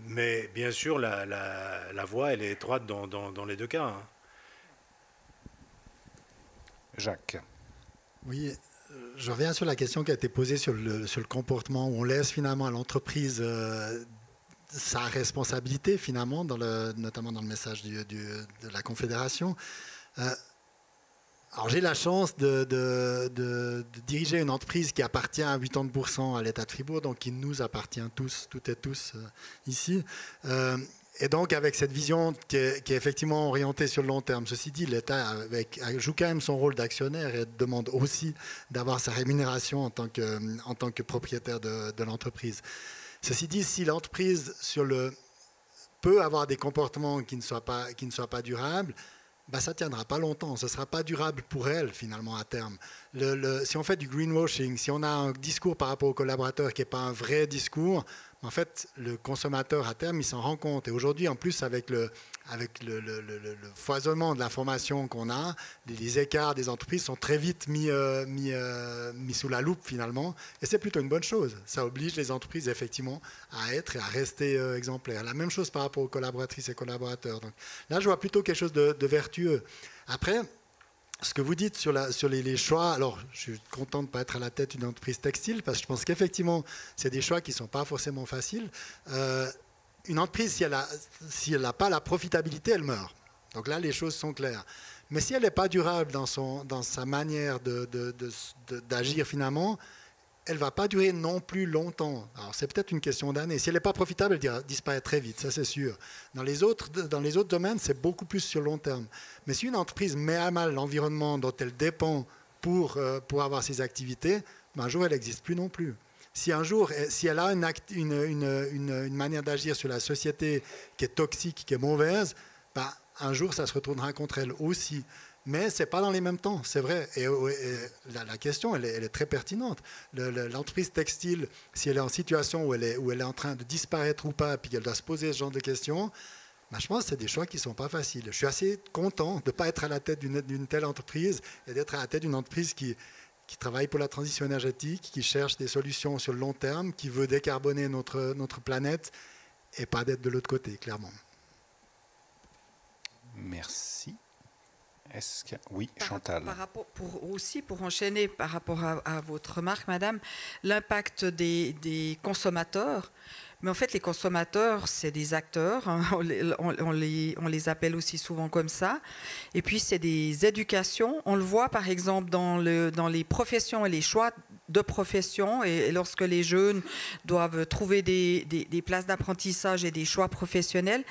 Mais bien sûr, la voie, elle est étroite dans les deux cas. Hein. Jacques. Oui, je reviens sur la question qui a été posée sur le comportement, où on laisse finalement à l'entreprise sa responsabilité, finalement, notamment dans le message de la Confédération. Alors j'ai la chance de diriger une entreprise qui appartient à 80% à l'État de Fribourg, donc qui nous appartient tous, toutes et tous ici. Et donc avec cette vision qui est effectivement orientée sur le long terme. Ceci dit, l'État joue quand même son rôle d'actionnaire et demande aussi d'avoir sa rémunération en tant que propriétaire de l'entreprise. Ceci dit, si l'entreprise peut avoir des comportements qui ne soient pas durables, ça ne tiendra pas longtemps, ce ne sera pas durable pour elle finalement à terme. Si on fait du greenwashing, si on a un discours par rapport aux collaborateurs qui n'est pas un vrai discours, En fait, le consommateur à terme, il s'en rend compte. Et aujourd'hui, en plus, avec le foisonnement de l'information qu'on a, les écarts des entreprises sont très vite mis sous la loupe finalement. Et c'est plutôt une bonne chose. Ça oblige les entreprises effectivement à être et à rester exemplaires. La même chose par rapport aux collaboratrices et collaborateurs. Donc, là, je vois plutôt quelque chose de vertueux. Après, ce que vous dites sur les choix, alors je suis content de ne pas être à la tête d'une entreprise textile parce que je pense qu'effectivement, c'est des choix qui ne sont pas forcément faciles. Une entreprise, si elle n'a pas la profitabilité, elle meurt. Donc là, les choses sont claires. Mais si elle n'est pas durable dans sa manière d'agir finalement, elle ne va pas durer non plus longtemps. Alors c'est peut-être une question d'années. Si elle n'est pas profitable, elle disparaît très vite, ça c'est sûr. Dans les autres domaines, c'est beaucoup plus sur long terme. Mais si une entreprise met à mal l'environnement dont elle dépend pour avoir ses activités, ben un jour elle n'existe plus non plus. Si un jour, si elle a une manière d'agir sur la société qui est toxique, qui est mauvaise, ben un jour ça se retournera contre elle aussi. Mais ce n'est pas dans les mêmes temps, c'est vrai. Et la question, elle est très pertinente. L'entreprise textile, si elle est en situation où elle est en train de disparaître ou pas, puis qu'elle doit se poser ce genre de questions, ben je pense que c'est des choix qui ne sont pas faciles. Je suis assez content de ne pas être à la tête d'une telle entreprise et d'être à la tête d'une entreprise qui travaille pour la transition énergétique, qui cherche des solutions sur le long terme, qui veut décarboner notre planète et pas d'être de l'autre côté, clairement. Merci. Oui, Chantal. Pour enchaîner par rapport à votre remarque, madame, l'impact des consommateurs. Mais en fait, les consommateurs, c'est des acteurs, hein, on les appelle aussi souvent comme ça. Et puis, c'est des éducations. On le voit, par exemple, dans les professions et les choix de profession. Et lorsque les jeunes doivent trouver des places d'apprentissage et des choix professionnels,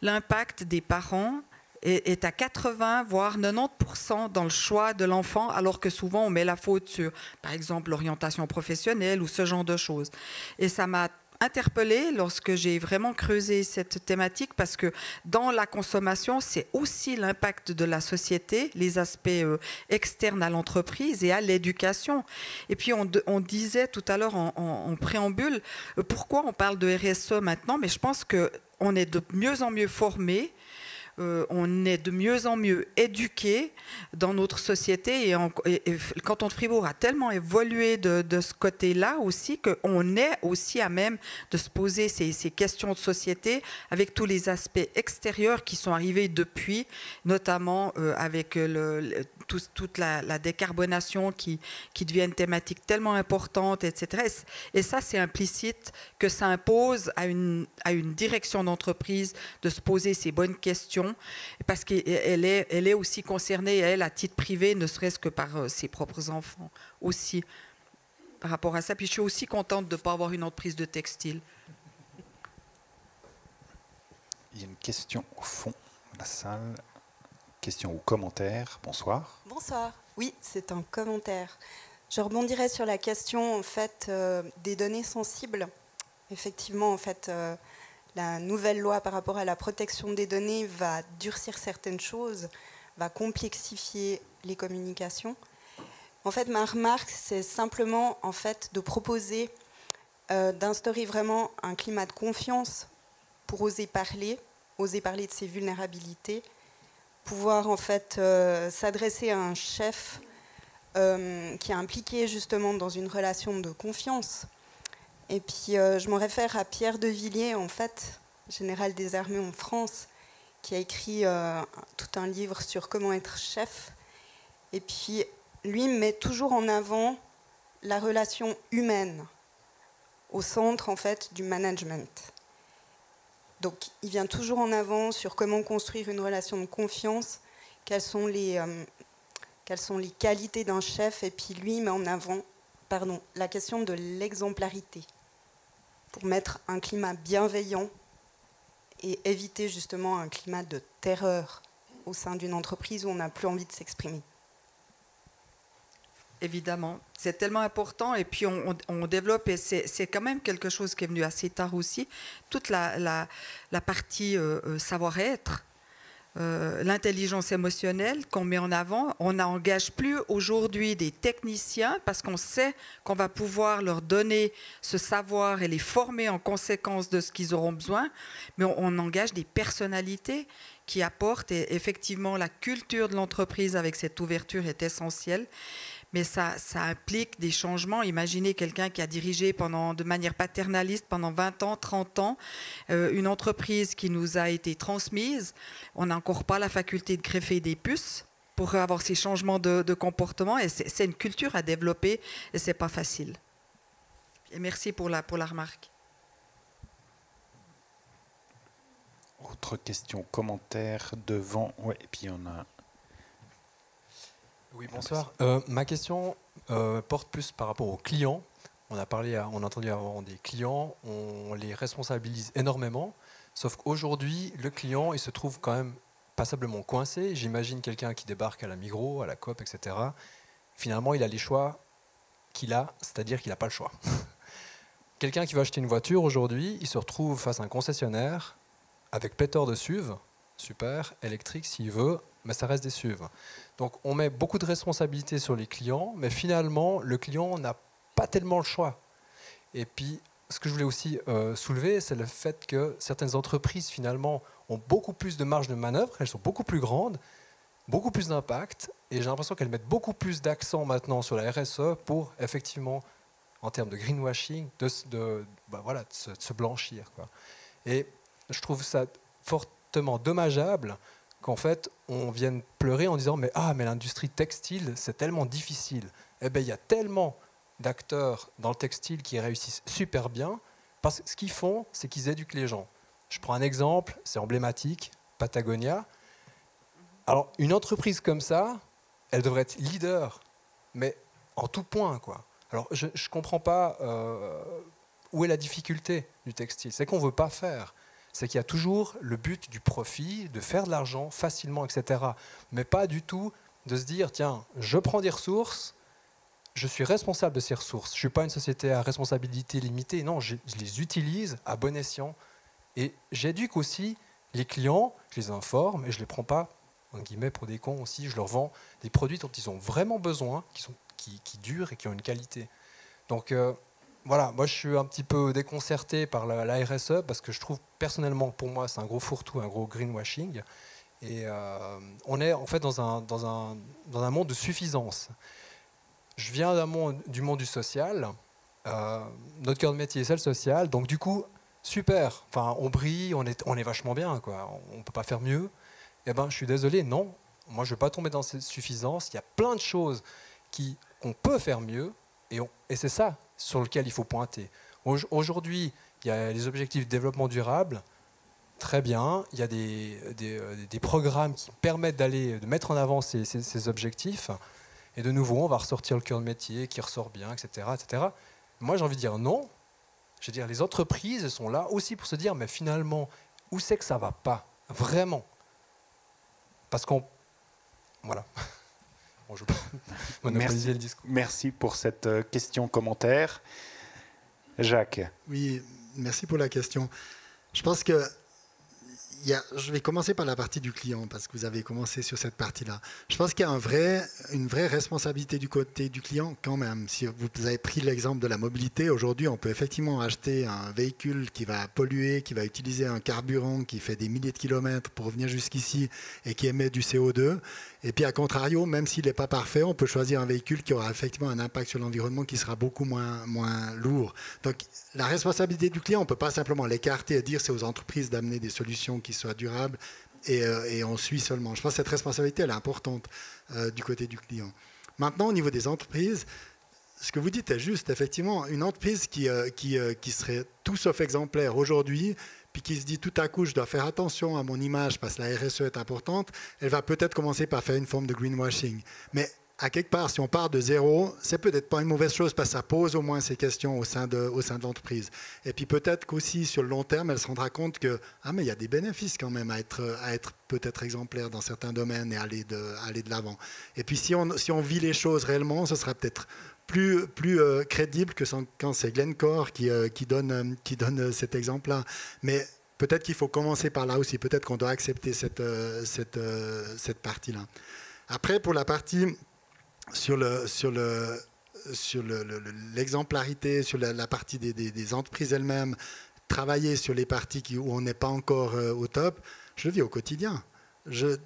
l'impact des parents est à 80 voire 90% dans le choix de l'enfant, alors que souvent on met la faute sur, par exemple, l'orientation professionnelle ou ce genre de choses. Et ça m'a interpellée lorsque j'ai vraiment creusé cette thématique, parce que dans la consommation, c'est aussi l'impact de la société, les aspects externes à l'entreprise et à l'éducation. Et puis on disait tout à l'heure en préambule, pourquoi on parle de RSE maintenant, mais je pense qu'on est de mieux en mieux formés, on est de mieux en mieux éduqués dans notre société et le canton de Fribourg a tellement évolué de ce côté-là aussi qu'on est aussi à même de se poser ces questions de société avec tous les aspects extérieurs qui sont arrivés depuis, notamment avec toute la décarbonation qui devient une thématique tellement importante, etc. Et ça, c'est implicite que ça impose à une direction d'entreprise de se poser ces bonnes questions, parce qu'elle est aussi concernée, elle, à titre privé, ne serait-ce que par ses propres enfants aussi, par rapport à ça. Puis je suis aussi contente de ne pas avoir une entreprise de textile. Il y a une question au fond de la salle. Question ou commentaire. Bonsoir. Bonsoir. Oui, c'est un commentaire. Je rebondirai sur la question en fait des données sensibles. Effectivement, en fait, la nouvelle loi par rapport à la protection des données va durcir certaines choses, va complexifier les communications. En fait, ma remarque, c'est simplement en fait de proposer d'instaurer vraiment un climat de confiance pour oser parler de ses vulnérabilités, pouvoir en fait s'adresser à un chef qui est impliqué justement dans une relation de confiance. Et puis je me réfère à Pierre de Villiers, en fait, général des armées en France, qui a écrit tout un livre sur comment être chef. Et puis lui met toujours en avant la relation humaine au centre en fait du management. Donc il vient toujours en avant sur comment construire une relation de confiance, quelles sont les qualités d'un chef, et puis lui met en avant la question de l'exemplarité pour mettre un climat bienveillant et éviter justement un climat de terreur au sein d'une entreprise où on n'a plus envie de s'exprimer. Évidemment, c'est tellement important, et puis on développe, et c'est quand même quelque chose qui est venu assez tard aussi, toute la partie savoir-être. l'intelligence émotionnelle qu'on met en avant. On n'engage plus aujourd'hui des techniciens parce qu'on sait qu'on va pouvoir leur donner ce savoir et les former en conséquence de ce qu'ils auront besoin, mais on engage des personnalités qui apportent, et effectivement la culture de l'entreprise avec cette ouverture est essentielle. Mais ça implique des changements. Imaginez quelqu'un qui a dirigé de manière paternaliste pendant 20 ans, 30 ans, une entreprise qui nous a été transmise. On n'a encore pas la faculté de greffer des puces pour avoir ces changements de comportement. Et c'est une culture à développer et ce n'est pas facile. Et merci pour la remarque. Autre question, commentaire devant. Ouais, et puis on a... Oui, bonsoir. Ma question porte plus par rapport aux clients. On a entendu avant des clients, on les responsabilise énormément, sauf qu'aujourd'hui, le client, il se trouve quand même passablement coincé. J'imagine quelqu'un qui débarque à la Migros, à la Coop, etc. Finalement, il a les choix qu'il a, c'est-à-dire qu'il n'a pas le choix. Quelqu'un qui va acheter une voiture aujourd'hui, il se retrouve face à un concessionnaire avec pléthore de SUV, super, électrique s'il veut, mais ça reste des SUV. Donc on met beaucoup de responsabilités sur les clients, mais finalement, le client n'a pas tellement le choix. Et puis, ce que je voulais aussi soulever, c'est le fait que certaines entreprises, finalement, ont beaucoup plus de marge de manœuvre, elles sont beaucoup plus grandes, beaucoup plus d'impact, et j'ai l'impression qu'elles mettent beaucoup plus d'accent maintenant sur la RSE pour, effectivement, en termes de greenwashing, de se blanchir, quoi. Et je trouve ça fortement dommageable qu'en fait, on vienne pleurer en disant mais l'industrie textile, c'est tellement difficile. Eh bien, il y a tellement d'acteurs dans le textile qui réussissent super bien, parce que ce qu'ils font, c'est qu'ils éduquent les gens. Je prends un exemple, c'est emblématique, Patagonia. Alors, une entreprise comme ça, elle devrait être leader, mais en tout point, quoi. Alors, je ne comprends pas où est la difficulté du textile. C'est qu'on ne veut pas faire. C'est qu'il y a toujours le but du profit, de faire de l'argent facilement, etc. Mais pas du tout de se dire, tiens, je prends des ressources, je suis responsable de ces ressources. Je ne suis pas une société à responsabilité limitée. Non, je les utilise à bon escient. Et j'éduque aussi les clients, je les informe et je ne les prends pas, en guillemets, pour des cons aussi. Je leur vends des produits dont ils ont vraiment besoin, qui durent et qui ont une qualité. Donc, voilà, moi je suis un petit peu déconcerté par la RSE parce que je trouve personnellement, pour moi, c'est un gros fourre-tout, un gros greenwashing. Et on est en fait dans un monde de suffisance. Je viens du monde du social. Notre cœur de métier, c'est le social. Donc du coup, super. Enfin, on brille, on est vachement bien, quoi. On ne peut pas faire mieux. Eh ben, je suis désolé, non. Moi, je ne veux pas tomber dans cette suffisance. Il y a plein de choses qu'on peut faire mieux. Et c'est ça sur lequel il faut pointer. Aujourd'hui, il y a les objectifs de développement durable, très bien. Il y a des programmes qui permettent de mettre en avant ces objectifs. Et de nouveau, on va ressortir le cœur de métier qui ressort bien, etc. etc. Moi, j'ai envie de dire non. Je veux dire, les entreprises elles sont là aussi pour se dire, mais finalement, où c'est que ça ne va pas? Vraiment. Parce qu'on... Voilà. Bon, je vais pas monopoliser le discours. Merci pour cette question-commentaire. Jacques. Oui, merci pour la question. Je pense que je vais commencer par la partie du client parce que vous avez commencé sur cette partie-là. Je pense qu'il y a une vraie responsabilité du côté du client quand même. Si vous avez pris l'exemple de la mobilité, aujourd'hui on peut effectivement acheter un véhicule qui va polluer, qui va utiliser un carburant qui fait des milliers de kilomètres pour venir jusqu'ici et qui émet du CO2. Et puis à contrario, même s'il n'est pas parfait, on peut choisir un véhicule qui aura effectivement un impact sur l'environnement qui sera beaucoup moins lourd. Donc la responsabilité du client, on ne peut pas simplement l'écarter et dire c'est aux entreprises d'amener des solutions qui soient durables et on suit seulement. Je pense que cette responsabilité elle est importante du côté du client. Maintenant, au niveau des entreprises, ce que vous dites est juste. Effectivement, une entreprise qui serait tout sauf exemplaire aujourd'hui, puis qui se dit tout à coup je dois faire attention à mon image parce que la RSE est importante, elle va peut-être commencer par faire une forme de greenwashing. Mais à quelque part, si on part de zéro, c'est peut-être pas une mauvaise chose parce que ça pose au moins ces questions au sein de l'entreprise. Et puis peut-être qu'aussi sur le long terme, elle se rendra compte que mais il y a des bénéfices quand même à être peut-être exemplaire dans certains domaines et aller de l'avant. Et puis si on vit les choses réellement, ce sera peut-être plus crédible que quand c'est Glencore qui donne cet exemple-là. Mais peut-être qu'il faut commencer par là aussi. Peut-être qu'on doit accepter cette partie-là. Après, pour la partie sur l'exemplarité, sur la partie des entreprises elles-mêmes, travailler sur les parties où on n'est pas encore au top, je le vis au quotidien.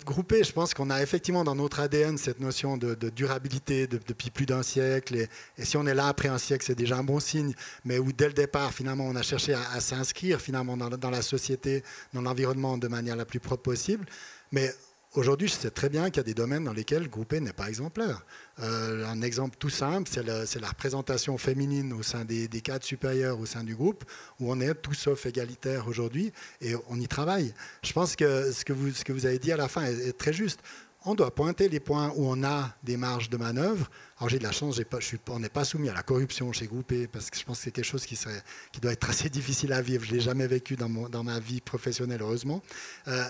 Groupé, je pense qu'on a effectivement dans notre ADN cette notion de durabilité depuis plus d'un siècle. Et si on est là après un siècle, c'est déjà un bon signe. Mais où dès le départ, finalement, on a cherché à s'inscrire finalement dans la société, dans l'environnement de manière la plus propre possible. Mais aujourd'hui, je sais très bien qu'il y a des domaines dans lesquels Groupé n'est pas exemplaire. Un exemple tout simple, c'est la représentation féminine au sein des cadres supérieurs au sein du groupe, où on est tout sauf égalitaire aujourd'hui, et on y travaille. Je pense que ce que vous avez dit à la fin est très juste. On doit pointer les points où on a des marges de manœuvre. Alors j'ai de la chance, on n'est pas soumis à la corruption chez Groupé, parce que je pense que c'est quelque chose qui doit être assez difficile à vivre. Je ne l'ai jamais vécu dans ma vie professionnelle, heureusement.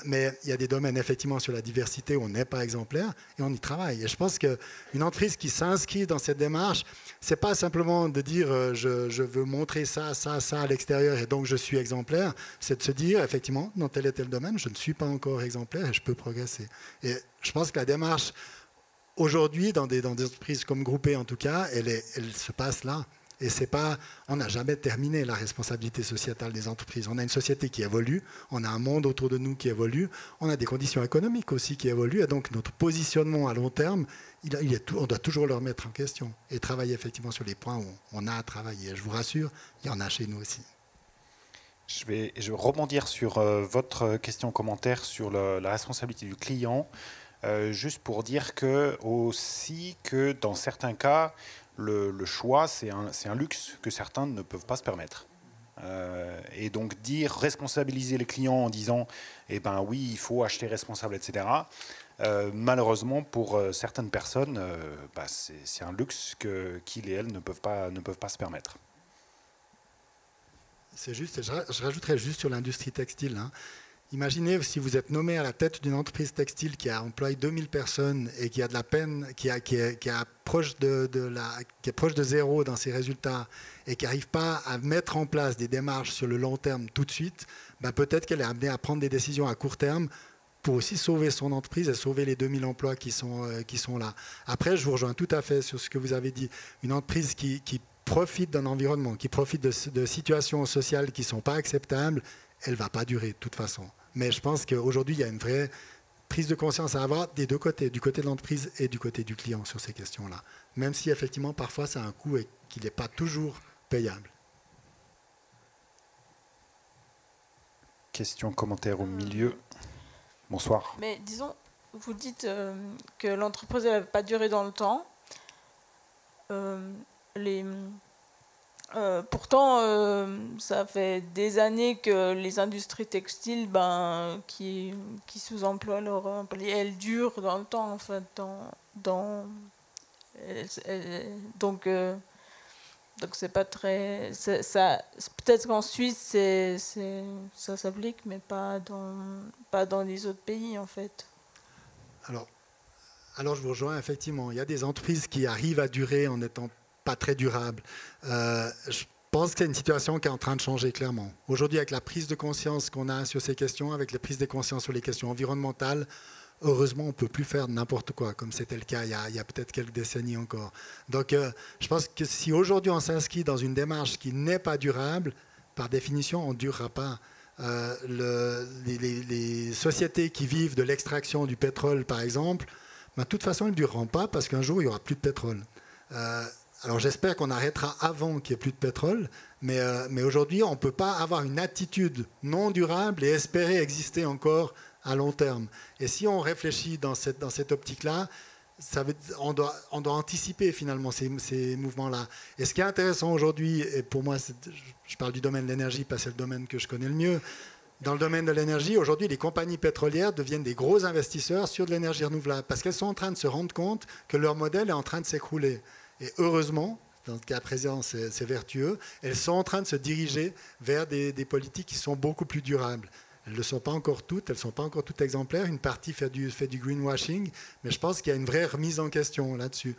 Mais il y a des domaines, effectivement, sur la diversité où on n'est pas exemplaire, et on y travaille. Et je pense qu'une entreprise qui s'inscrit dans cette démarche, ce n'est pas simplement de dire je veux montrer ça à l'extérieur, et donc je suis exemplaire. C'est de se dire, effectivement, dans tel et tel domaine, je ne suis pas encore exemplaire, et je peux progresser. Et je pense que la démarche, aujourd'hui, dans des entreprises comme Groupé, en tout cas, elle se passe là. Et c'est pas, on n'a jamais terminé la responsabilité sociétale des entreprises. On a une société qui évolue, on a un monde autour de nous qui évolue, on a des conditions économiques aussi qui évoluent, et donc notre positionnement à long terme, on doit toujours le remettre en question et travailler effectivement sur les points où on a à travailler. Et je vous rassure, il y en a chez nous aussi. Je vais rebondir sur votre question-commentaire sur la responsabilité du client. Juste pour dire que dans certains cas, le choix, c'est un luxe que certains ne peuvent pas se permettre. Et donc responsabiliser les clients en disant eh ben oui, il faut acheter responsable, etc. Malheureusement, pour certaines personnes, c'est un luxe qu'ils et elles ne peuvent pas se permettre. C'est juste, je rajouterais juste sur l'industrie textile. Imaginez si vous êtes nommé à la tête d'une entreprise textile qui a employé 2000 personnes et qui a de la peine, qui est proche de zéro dans ses résultats et qui n'arrive pas à mettre en place des démarches sur le long terme tout de suite, peut-être qu'elle est amenée à prendre des décisions à court terme pour aussi sauver son entreprise et sauver les 2000 emplois qui sont là. Après, je vous rejoins tout à fait sur ce que vous avez dit. Une entreprise qui profite d'un environnement, qui profite de situations sociales qui ne sont pas acceptables, elle ne va pas durer de toute façon. Mais je pense qu'aujourd'hui, il y a une vraie prise de conscience à avoir des deux côtés, du côté de l'entreprise et du côté du client sur ces questions-là. Même si effectivement, parfois, ça a un coût et qu'il n'est pas toujours payable. Question, commentaire au milieu. Bonsoir. Mais disons, vous dites que l'entreprise ne va pas durer dans le temps. Pourtant, ça fait des années que les industries textiles qui sous-emploient leurs employés, elles durent dans le temps, en fait. Donc c'est pas très... peut-être qu'en Suisse, ça s'applique, mais pas dans les autres pays, en fait. Alors je vous rejoins, effectivement. Il y a des entreprises qui arrivent à durer en n'étant pas très durables. Je pense que c'est une situation qui est en train de changer clairement. Aujourd'hui, avec la prise de conscience qu'on a sur ces questions, avec la prise de conscience sur les questions environnementales, heureusement, on ne peut plus faire n'importe quoi, comme c'était le cas il y a peut-être quelques décennies encore. Donc, je pense que si aujourd'hui on s'inscrit dans une démarche qui n'est pas durable, par définition, on ne durera pas. Les sociétés qui vivent de l'extraction du pétrole, par exemple, de toute façon, elles ne dureront pas parce qu'un jour, il n'y aura plus de pétrole. Alors j'espère qu'on arrêtera avant qu'il n'y ait plus de pétrole, mais aujourd'hui, on ne peut pas avoir une attitude non durable et espérer exister encore à long terme. Et si on réfléchit dans cette optique-là, on doit anticiper finalement ces mouvements-là. Et ce qui est intéressant aujourd'hui, et pour moi, je parle du domaine de l'énergie parce que c'est le domaine que je connais le mieux. Dans le domaine de l'énergie, aujourd'hui, les compagnies pétrolières deviennent des gros investisseurs sur de l'énergie renouvelable parce qu'elles sont en train de se rendre compte que leur modèle est en train de s'écrouler. Et heureusement, dans le cas présent, c'est vertueux, elles sont en train de se diriger vers des politiques qui sont beaucoup plus durables. Elles ne le sont pas encore toutes, elles ne sont pas encore toutes exemplaires. Une partie fait du greenwashing, mais je pense qu'il y a une vraie remise en question là-dessus.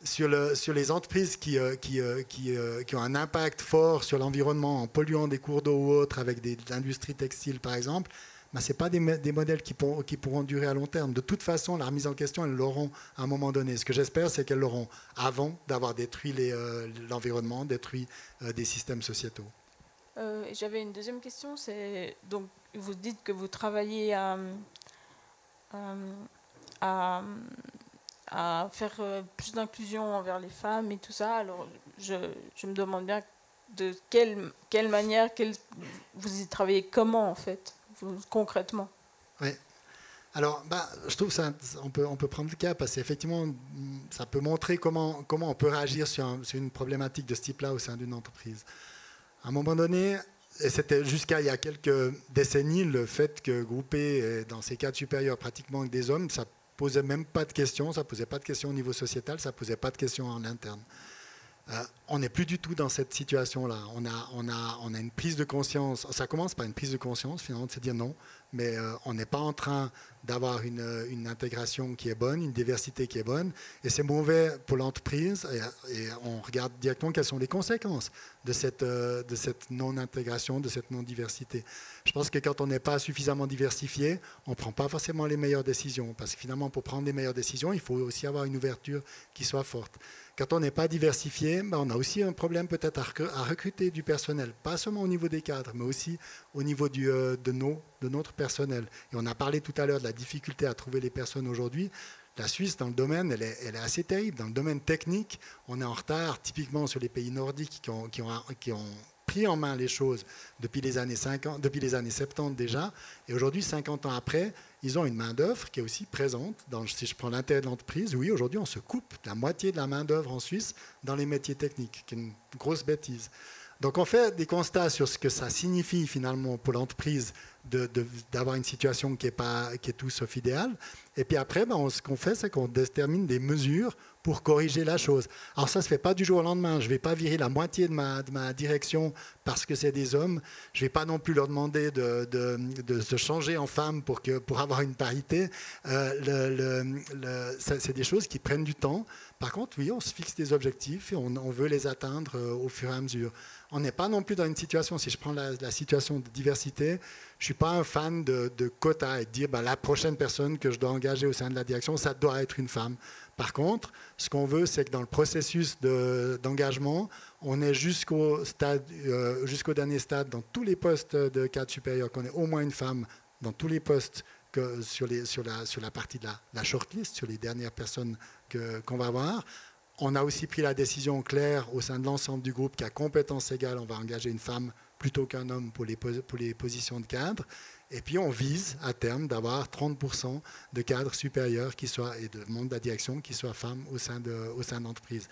sur les entreprises qui ont un impact fort sur l'environnement en polluant des cours d'eau ou autres avec de l'industrie textile par exemple, ben, ce n'est pas des modèles qui pourront durer à long terme. De toute façon, la remise en question, elles l'auront à un moment donné. Ce que j'espère, c'est qu'elles l'auront avant d'avoir détruit l'environnement, détruit des systèmes sociétaux. J'avais une deuxième question. Donc, vous dites que vous travaillez à faire plus d'inclusion envers les femmes et tout ça. Alors, je me demande bien de quelle manière, vous y travaillez comment, en fait, concrètement. Oui. Alors, je trouve on peut prendre le cas parce qu'effectivement, ça peut montrer comment on peut réagir sur une problématique de ce type-là au sein d'une entreprise. À un moment donné, et c'était jusqu'à il y a quelques décennies, le fait que grouper dans ces cadres supérieurs pratiquement avec des hommes, ça posait même pas de questions, ça posait pas de questions au niveau sociétal, ça posait pas de questions en interne. On n'est plus du tout dans cette situation-là. On a une prise de conscience. Ça commence par une prise de conscience, finalement, de se dire non, mais on n'est pas en train d'avoir une intégration qui est bonne, une diversité qui est bonne, et c'est mauvais pour l'entreprise, et on regarde directement quelles sont les conséquences de cette non-intégration, de cette non-diversité. Je pense que quand on n'est pas suffisamment diversifié, on ne prend pas forcément les meilleures décisions, parce que finalement, pour prendre les meilleures décisions, il faut aussi avoir une ouverture qui soit forte. Quand on n'est pas diversifié, on a aussi un problème peut-être à recruter du personnel, pas seulement au niveau des cadres, mais aussi au niveau de notre personnel. Et on a parlé tout à l'heure de la difficulté à trouver les personnes aujourd'hui. La Suisse, dans le domaine, elle est assez terrible. Dans le domaine technique, on est en retard, typiquement sur les pays nordiques qui ont pris en main les choses depuis les années 70 déjà. Et aujourd'hui, 50 ans après, ils ont une main-d'œuvre qui est aussi présente. Si je prends l'intérêt de l'entreprise, oui, aujourd'hui, on se coupe la moitié de la main-d'œuvre en Suisse dans les métiers techniques, qui est une grosse bêtise. Donc, on fait des constats sur ce que ça signifie finalement pour l'entreprise d'avoir une situation qui est tout sauf idéale. Et puis après, ce qu'on fait, c'est qu'on détermine des mesures pour corriger la chose. Alors ça ne se fait pas du jour au lendemain. Je ne vais pas virer la moitié de ma direction parce que c'est des hommes. Je ne vais pas non plus leur demander de se changer en femme pour avoir une parité. C'est des choses qui prennent du temps. Par contre, oui, on se fixe des objectifs et on veut les atteindre au fur et à mesure. On n'est pas non plus dans une situation, si je prends la situation de diversité, je ne suis pas un fan de quotas et de dire la prochaine personne que je dois engager au sein de la direction, ça doit être une femme. Par contre, ce qu'on veut, c'est que dans le processus d'engagement, on est jusqu'au dernier stade, dans tous les postes de cadre supérieur, qu'on ait au moins une femme dans tous les postes sur la partie de la shortlist, sur les dernières personnes qu'on va avoir. On a aussi pris la décision claire au sein de l'ensemble du groupe qu'à compétences égales, on va engager une femme plutôt qu'un homme pour les positions de cadre. Et puis on vise à terme d'avoir 30% de cadres supérieurs et de monde de la direction qui soient femmes au sein de l'entreprise.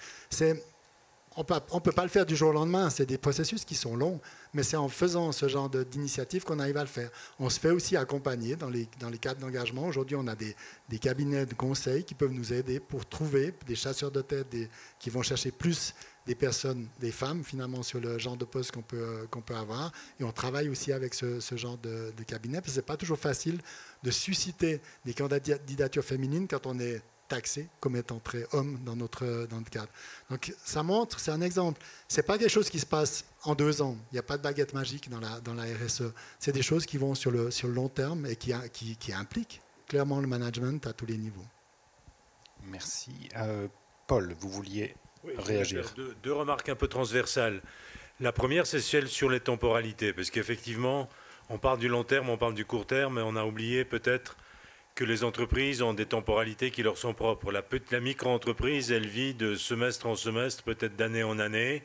On ne peut pas le faire du jour au lendemain, c'est des processus qui sont longs, mais c'est en faisant ce genre d'initiative qu'on arrive à le faire. On se fait aussi accompagner dans les cadres d'engagement. Aujourd'hui, on a des cabinets de conseil qui peuvent nous aider pour trouver des chasseurs de tête qui vont chercher plus des personnes, des femmes finalement, sur le genre de poste qu'on peut avoir. Et on travaille aussi avec ce genre de cabinet, parce que ce n'est pas toujours facile de susciter des candidatures féminines quand on est taxé comme étant très homme dans notre cadre. Donc ça montre, c'est un exemple. C'est pas quelque chose qui se passe en 2 ans. Il n'y a pas de baguette magique dans la RSE. C'est des choses qui vont sur le long terme et qui impliquent clairement le management à tous les niveaux. Merci. Paul, vous vouliez réagir. Je vais faire deux remarques un peu transversales. La première, c'est celle sur les temporalités, parce qu'effectivement, on parle du long terme, on parle du court terme, mais on a oublié peut-être que les entreprises ont des temporalités qui leur sont propres. La micro-entreprise, elle vit de semestre en semestre, peut-être d'année en année.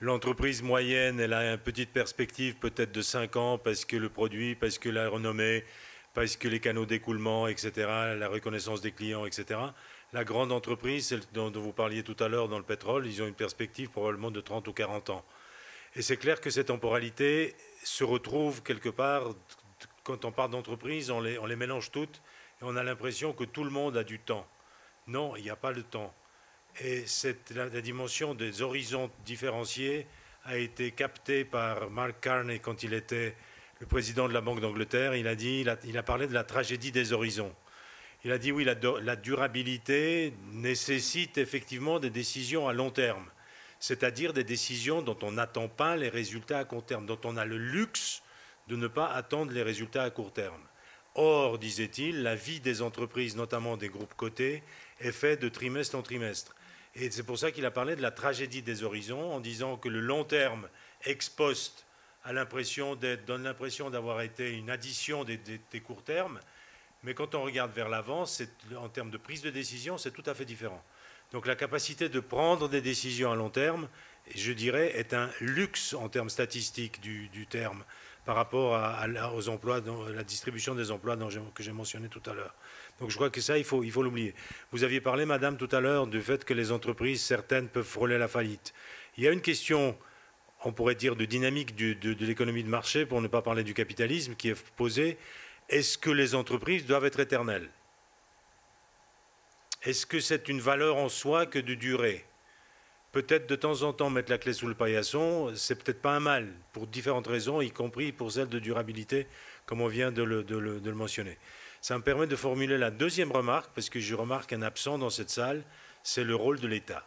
L'entreprise moyenne, elle a une petite perspective peut-être de 5 ans parce que le produit, parce que la renommée, parce que les canaux d'écoulement, etc., la reconnaissance des clients, etc. La grande entreprise, celle dont vous parliez tout à l'heure dans le pétrole, ils ont une perspective probablement de 30 ou 40 ans. Et c'est clair que cette temporalité se retrouve quelque part. Quand on parle d'entreprise, on les mélange toutes et on a l'impression que tout le monde a du temps. Non, il n'y a pas de temps. Et la dimension des horizons différenciés a été captée par Mark Carney quand il était le président de la Banque d'Angleterre. Il a parlé de la tragédie des horizons. Il a dit oui, la durabilité nécessite effectivement des décisions à long terme, c'est-à-dire des décisions dont on n'attend pas les résultats à court terme, dont on a le luxe de ne pas attendre les résultats à court terme. Or, disait-il, la vie des entreprises, notamment des groupes cotés, est faite de trimestre en trimestre. Et c'est pour ça qu'il a parlé de la tragédie des horizons, en disant que le long terme, ex post, donne l'impression d'avoir été une addition des courts termes, mais quand on regarde vers l'avant, en termes de prise de décision, c'est tout à fait différent. Donc la capacité de prendre des décisions à long terme, je dirais, est un luxe en termes statistiques du terme par rapport aux emplois, la distribution des emplois que j'ai mentionné tout à l'heure. Donc je crois que ça, il faut l'oublier. Vous aviez parlé, madame, tout à l'heure, du fait que les entreprises, certaines, peuvent frôler la faillite. Il y a une question, on pourrait dire, de dynamique de l'économie de marché, pour ne pas parler du capitalisme, qui est posée. Est-ce que les entreprises doivent être éternelles? Est-ce que c'est une valeur en soi que de durer? Peut-être de temps en temps mettre la clé sous le paillasson, c'est peut-être pas un mal, pour différentes raisons, y compris pour celle de durabilité, comme on vient de le mentionner. Ça me permet de formuler la deuxième remarque, parce que je remarque un absent dans cette salle, c'est le rôle de l'État.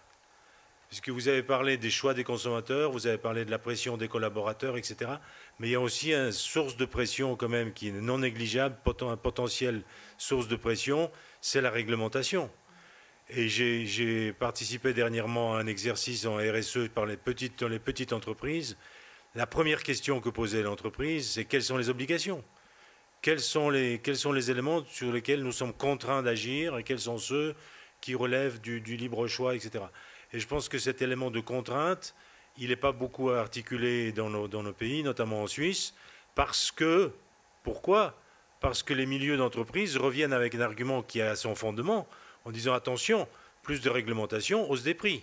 Puisque vous avez parlé des choix des consommateurs, vous avez parlé de la pression des collaborateurs, etc. Mais il y a aussi une source de pression quand même qui est non négligeable, un potentiel source de pression, c'est la réglementation. Et j'ai participé dernièrement à un exercice en RSE dans les petites entreprises. La première question que posait l'entreprise, c'est quelles sont les obligations? Quels sont les éléments sur lesquels nous sommes contraints d'agir et quels sont ceux qui relèvent du libre choix, etc. Et je pense que cet élément de contrainte, il n'est pas beaucoup articulé dans nos pays, notamment en Suisse, pourquoi? Parce que les milieux d'entreprise reviennent avec un argument qui a son fondement, en disant attention, plus de réglementation, hausse des prix.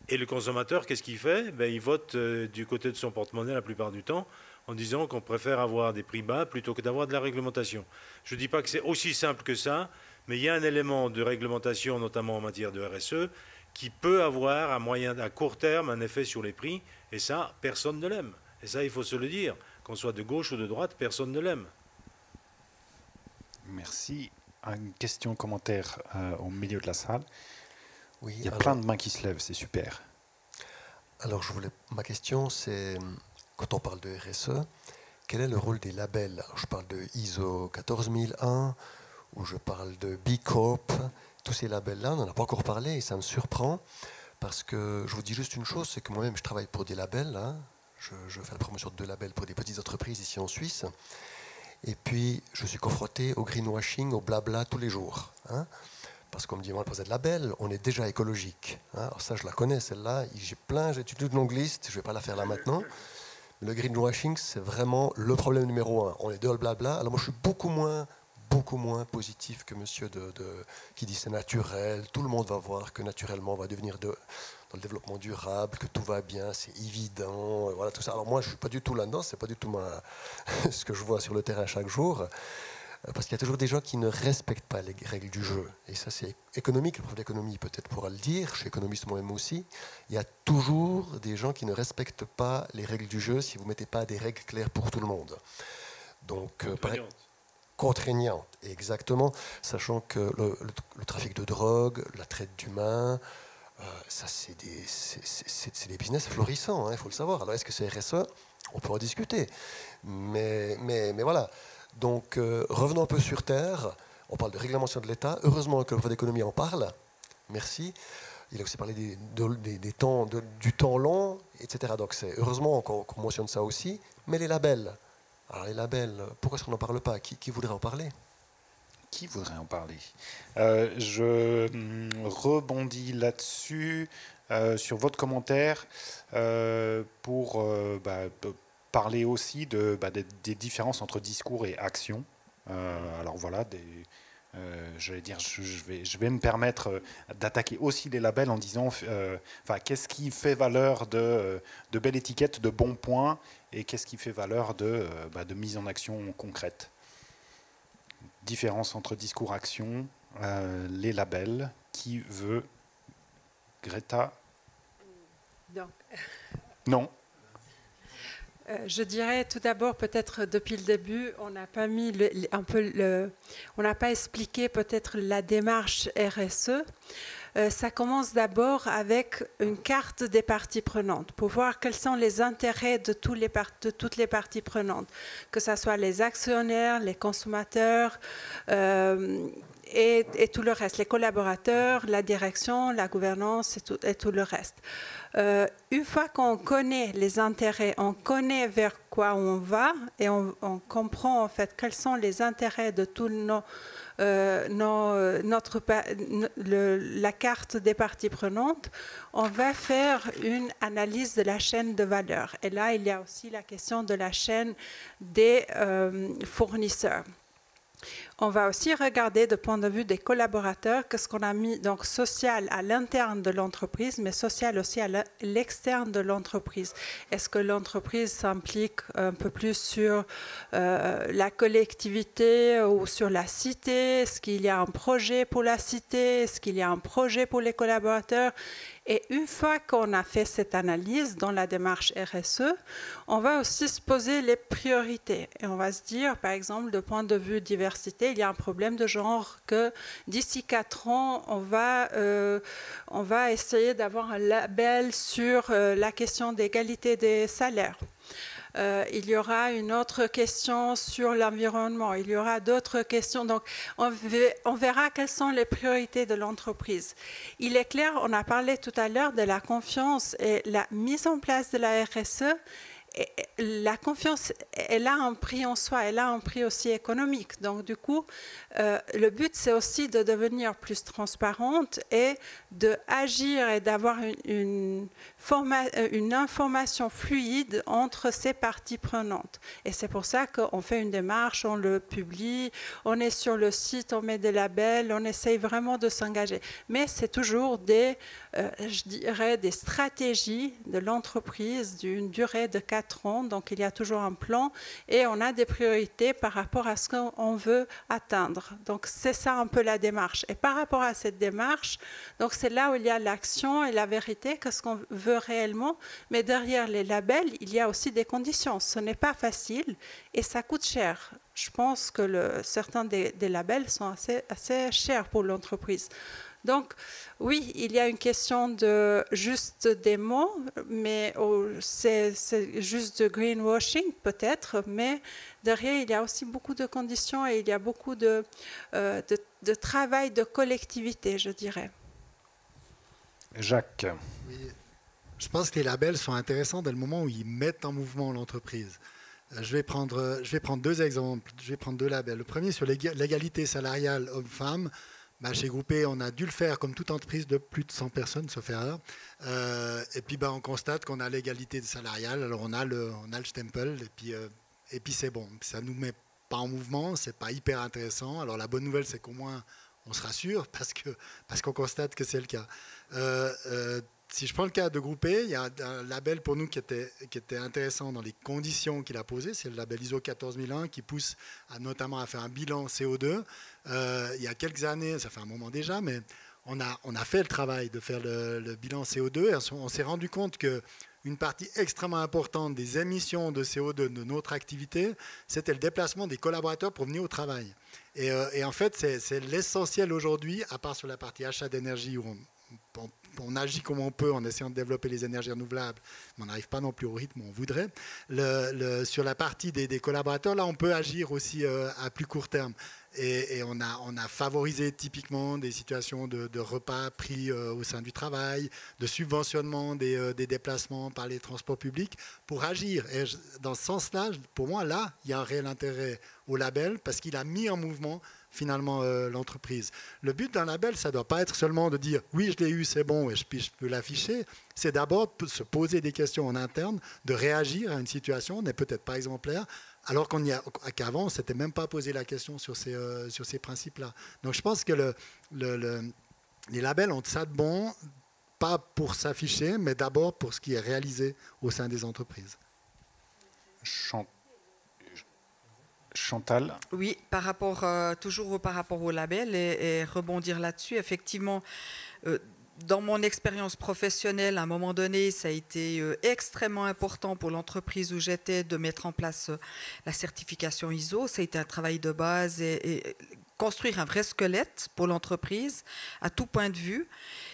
Et le consommateur, qu'est-ce qu'il fait? Il vote du côté de son porte-monnaie la plupart du temps, en disant qu'on préfère avoir des prix bas plutôt que d'avoir de la réglementation. Je ne dis pas que c'est aussi simple que ça, mais il y a un élément de réglementation, notamment en matière de RSE, qui peut avoir à court terme un effet sur les prix, et ça, personne ne l'aime. Et ça, il faut se le dire, qu'on soit de gauche ou de droite, personne ne l'aime. Merci. Une question, commentaire au milieu de la salle. Oui, il y a plein de mains qui se lèvent, c'est super. Alors, ma question, c'est, quand on parle de RSE, quel est le rôle des labels? Alors, je parle de ISO 14001, ou je parle de B Corp. Tous ces labels-là, on n'en a pas encore parlé, et ça me surprend, parce que je vous dis juste une chose, c'est que moi-même, je travaille pour des labels. Hein. Je fais la promotion de 2 labels pour des petites entreprises ici en Suisse. Et puis, je suis confronté au greenwashing, au blabla tous les jours. Hein. Parce qu'on me dit, on va poser de label, on est déjà écologique. Hein. Alors ça, je la connais, celle-là. J'ai toute une longue liste, je ne vais pas la faire là maintenant. Mais le greenwashing, c'est vraiment le problème numéro 1. On est dans le blabla. Alors moi, je suis beaucoup moins positif que monsieur qui dit c'est naturel. Tout le monde va voir que naturellement, on va devenir dans le développement durable, que tout va bien, c'est évident. Voilà, tout ça. Alors moi, je ne suis pas du tout là-dedans. Ce n'est pas du tout ce que je vois sur le terrain chaque jour. Parce qu'il y a toujours des gens qui ne respectent pas les règles du jeu. Et ça, c'est économique. Le prof d'économie peut-être pourra le dire. Je suis économiste moi-même aussi. Il y a toujours des gens qui ne respectent pas les règles du jeu si vous ne mettez pas des règles claires pour tout le monde. Donc, contraignante, exactement. Sachant que le trafic de drogue, la traite d'humains, ça, c'est des business florissants, il faut le savoir. Alors, est-ce que c'est RSE? On peut en discuter. Mais voilà. Donc, revenons un peu sur Terre. On parle de réglementation de l'État. Heureusement que le prof d'économie en parle. Merci. Il a aussi parlé du temps long, etc. Donc, c'est heureusement qu'on mentionne ça aussi. Mais les labels. Alors, les labels, pourquoi est-ce qu'on n'en parle pas? Qui voudrait en parler? Qui voudrait en parler? Je rebondis là-dessus, sur votre commentaire, pour parler aussi des différences entre discours et action. Alors voilà, j'allais dire, je vais me permettre d'attaquer aussi les labels en disant qu'est-ce qui fait valeur de belle étiquette, de bons points, et qu'est-ce qui fait valeur de mise en action concrète. Différence entre discours-action, les labels. Qui veut? Greta? Donc. Non. Je dirais tout d'abord, peut-être depuis le début, on n'a pas mis on n'a pas expliqué peut-être la démarche RSE. Ça commence d'abord avec une carte des parties prenantes pour voir quels sont les intérêts de toutes les parties prenantes, que ce soit les actionnaires, les consommateurs et tout le reste, les collaborateurs, la direction, la gouvernance et tout le reste. Une fois qu'on connaît les intérêts, on connaît vers quoi on va et on comprend en fait quels sont les intérêts de tous la carte des parties prenantes, on va faire une analyse de la chaîne de valeur. Et là, il y a aussi la question de la chaîne des fournisseurs. On va aussi regarder du point de vue des collaborateurs qu'est-ce qu'on a mis donc social à l'interne de l'entreprise, mais social aussi à l'externe de l'entreprise. Est-ce que l'entreprise s'implique un peu plus sur la collectivité ou sur la cité? Est-ce qu'il y a un projet pour la cité? Est-ce qu'il y a un projet pour les collaborateurs? Et une fois qu'on a fait cette analyse dans la démarche RSE, on va aussi se poser les priorités. Et on va se dire, par exemple, de point de vue diversité, il y a un problème de genre que d'ici 4 ans, on va essayer d'avoir un label sur la question d'égalité des salaires. Il y aura une autre question sur l'environnement, il y aura d'autres questions. Donc, on verra quelles sont les priorités de l'entreprise. Il est clair, on a parlé tout à l'heure de la confiance et la mise en place de la RSE. Et la confiance, elle a un prix en soi, elle a un prix aussi économique. Donc, du coup, le but, c'est aussi de devenir plus transparente et d'agir et d'avoir une information fluide entre ces parties prenantes. Et c'est pour ça qu'on fait une démarche, on le publie, on est sur le site, on met des labels, on essaye vraiment de s'engager. Mais c'est toujours je dirais, des stratégies de l'entreprise d'une durée de 4 ans. Donc, il y a toujours un plan et on a des priorités par rapport à ce qu'on veut atteindre. Donc, c'est ça un peu la démarche. Et par rapport à cette démarche, donc c'est là où il y a l'action et la vérité, qu'est-ce qu'on veut réellement. Mais derrière les labels, il y a aussi des conditions. Ce n'est pas facile et ça coûte cher. Je pense que certains des labels sont assez chers pour l'entreprise. Donc, oui, il y a une question de juste des mots, mais c'est juste de greenwashing peut-être, mais derrière, il y a aussi beaucoup de conditions et il y a beaucoup de travail de collectivité, je dirais. Jacques. Oui, je pense que les labels sont intéressants dès le moment où ils mettent en mouvement l'entreprise. Je vais prendre 2 exemples, je vais prendre 2 labels. Le premier sur l'égalité salariale homme-femme. Chez Groupé, on a dû le faire comme toute entreprise de plus de 100 personnes, sauf erreur. Et puis on constate qu'on a l'égalité salariale, alors on a le stempel, et puis c'est bon. Ça ne nous met pas en mouvement, c'est pas hyper intéressant. Alors la bonne nouvelle, c'est qu'au moins on se rassure parce qu'on constate que c'est le cas. Si je prends le cas de Groupé, il y a un label pour nous qui était intéressant dans les conditions qu'il a posées. C'est le label ISO 14001 qui pousse notamment à faire un bilan CO2. Il y a quelques années, ça fait un moment déjà, mais on a fait le travail de faire le bilan CO2 et on s'est rendu compte qu'une partie extrêmement importante des émissions de CO2 de notre activité, c'était le déplacement des collaborateurs pour venir au travail. Et en fait, c'est l'essentiel aujourd'hui, à part sur la partie achat d'énergie où on agit comme on peut en essayant de développer les énergies renouvelables, mais on n'arrive pas non plus au rythme où on voudrait. Sur la partie des collaborateurs, là, on peut agir aussi à plus court terme. Et on a favorisé typiquement des situations de repas pris au sein du travail, de subventionnement des déplacements par les transports publics pour agir. Et dans ce sens-là, pour moi, là, il y a un réel intérêt au label parce qu'il a mis en mouvement finalement l'entreprise. Le but d'un label, ça ne doit pas être seulement de dire « oui, je l'ai eu, c'est bon, et je peux l'afficher ». C'est d'abord se poser des questions en interne, de réagir à une situation, n'est peut-être pas exemplaire, alors qu'avant, on ne s'était même pas posé la question sur ces principes-là. Donc je pense que les labels ont ça de bon, pas pour s'afficher, mais d'abord pour ce qui est réalisé au sein des entreprises. Chantal. Oui, toujours par rapport au label et rebondir là-dessus, effectivement, dans mon expérience professionnelle, à un moment donné, ça a été extrêmement important pour l'entreprise où j'étais de mettre en place la certification ISO. Ça a été un travail de base et construire un vrai squelette pour l'entreprise à tout point de vue.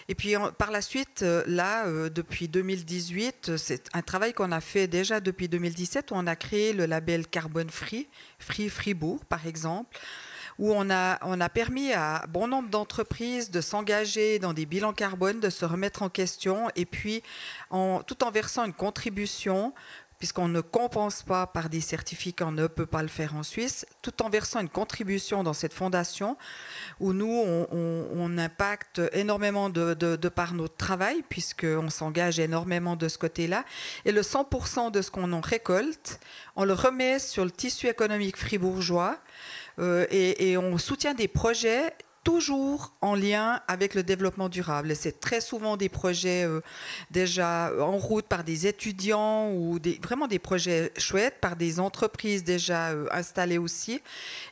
Et puis par la suite, là, depuis 2018, c'est un travail qu'on a fait déjà depuis 2017 où on a créé le label Carbone Free, Free Fribourg par exemple, où on a permis à bon nombre d'entreprises de s'engager dans des bilans carbone, de se remettre en question, et puis tout en versant une contribution, puisqu'on ne compense pas par des certificats, on ne peut pas le faire en Suisse, tout en versant une contribution dans cette fondation, où nous, on impacte énormément de par notre travail, puisqu'on s'engage énormément de ce côté-là, et le 100% de ce qu'on en récolte, on le remet sur le tissu économique fribourgeois, et on soutient des projets toujours en lien avec le développement durable. Et c'est très souvent des projets déjà en route par des étudiants ou vraiment des projets chouettes par des entreprises déjà installées aussi.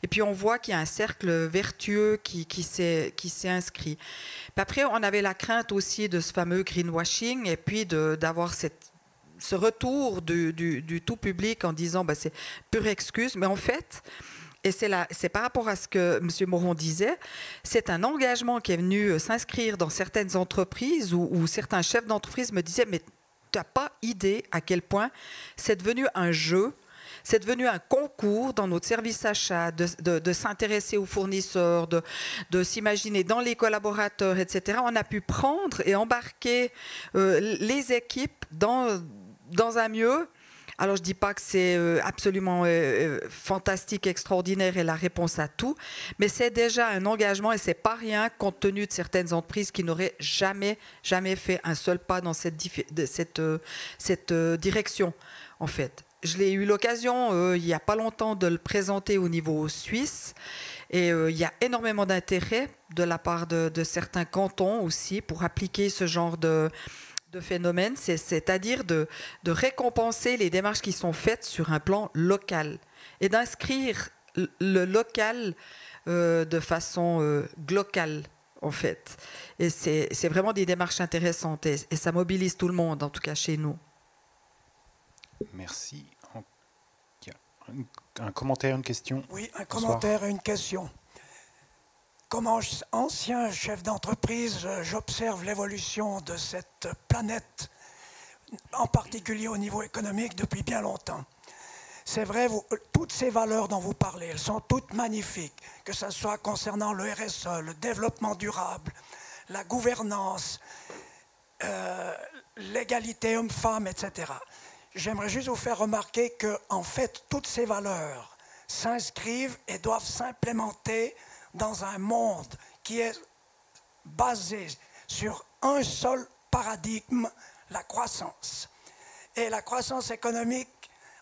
Et puis on voit qu'il y a un cercle vertueux qui s'est inscrit. Puis après, on avait la crainte aussi de ce fameux greenwashing et puis d'avoir ce retour du tout public en disant bah, c'est pure excuse. Mais en fait... Et c'est par rapport à ce que M. Moron disait, c'est un engagement qui est venu s'inscrire dans certaines entreprises où certains chefs d'entreprise me disaient « mais tu n'as pas idée à quel point c'est devenu un jeu, c'est devenu un concours dans notre service achat, de s'intéresser aux fournisseurs, de s'imaginer dans les collaborateurs, etc. » On a pu prendre et embarquer les équipes dans un mieux. Alors, je ne dis pas que c'est absolument fantastique, extraordinaire et la réponse à tout, mais c'est déjà un engagement et ce n'est pas rien compte tenu de certaines entreprises qui n'auraient jamais fait un seul pas dans cette direction, en fait. Je l'ai eu l'occasion, il n'y a pas longtemps, de le présenter au niveau suisse. Et il y a énormément d'intérêt de la part de certains cantons aussi pour appliquer ce genre de phénomène, c'est-à-dire de récompenser les démarches qui sont faites sur un plan local et d'inscrire le local de façon globale, en fait. Et c'est vraiment des démarches intéressantes et ça mobilise tout le monde, en tout cas chez nous. Merci. Un commentaire, une question? Oui, un commentaire et une question. Comme ancien chef d'entreprise, j'observe l'évolution de cette planète, en particulier au niveau économique, depuis bien longtemps. C'est vrai, toutes ces valeurs dont vous parlez, elles sont toutes magnifiques, que ce soit concernant le RSE, le développement durable, la gouvernance, l'égalité homme-femme, etc. J'aimerais juste vous faire remarquer que, en fait, toutes ces valeurs s'inscrivent et doivent s'implémenter dans un monde qui est basé sur un seul paradigme, la croissance. Et la croissance économique,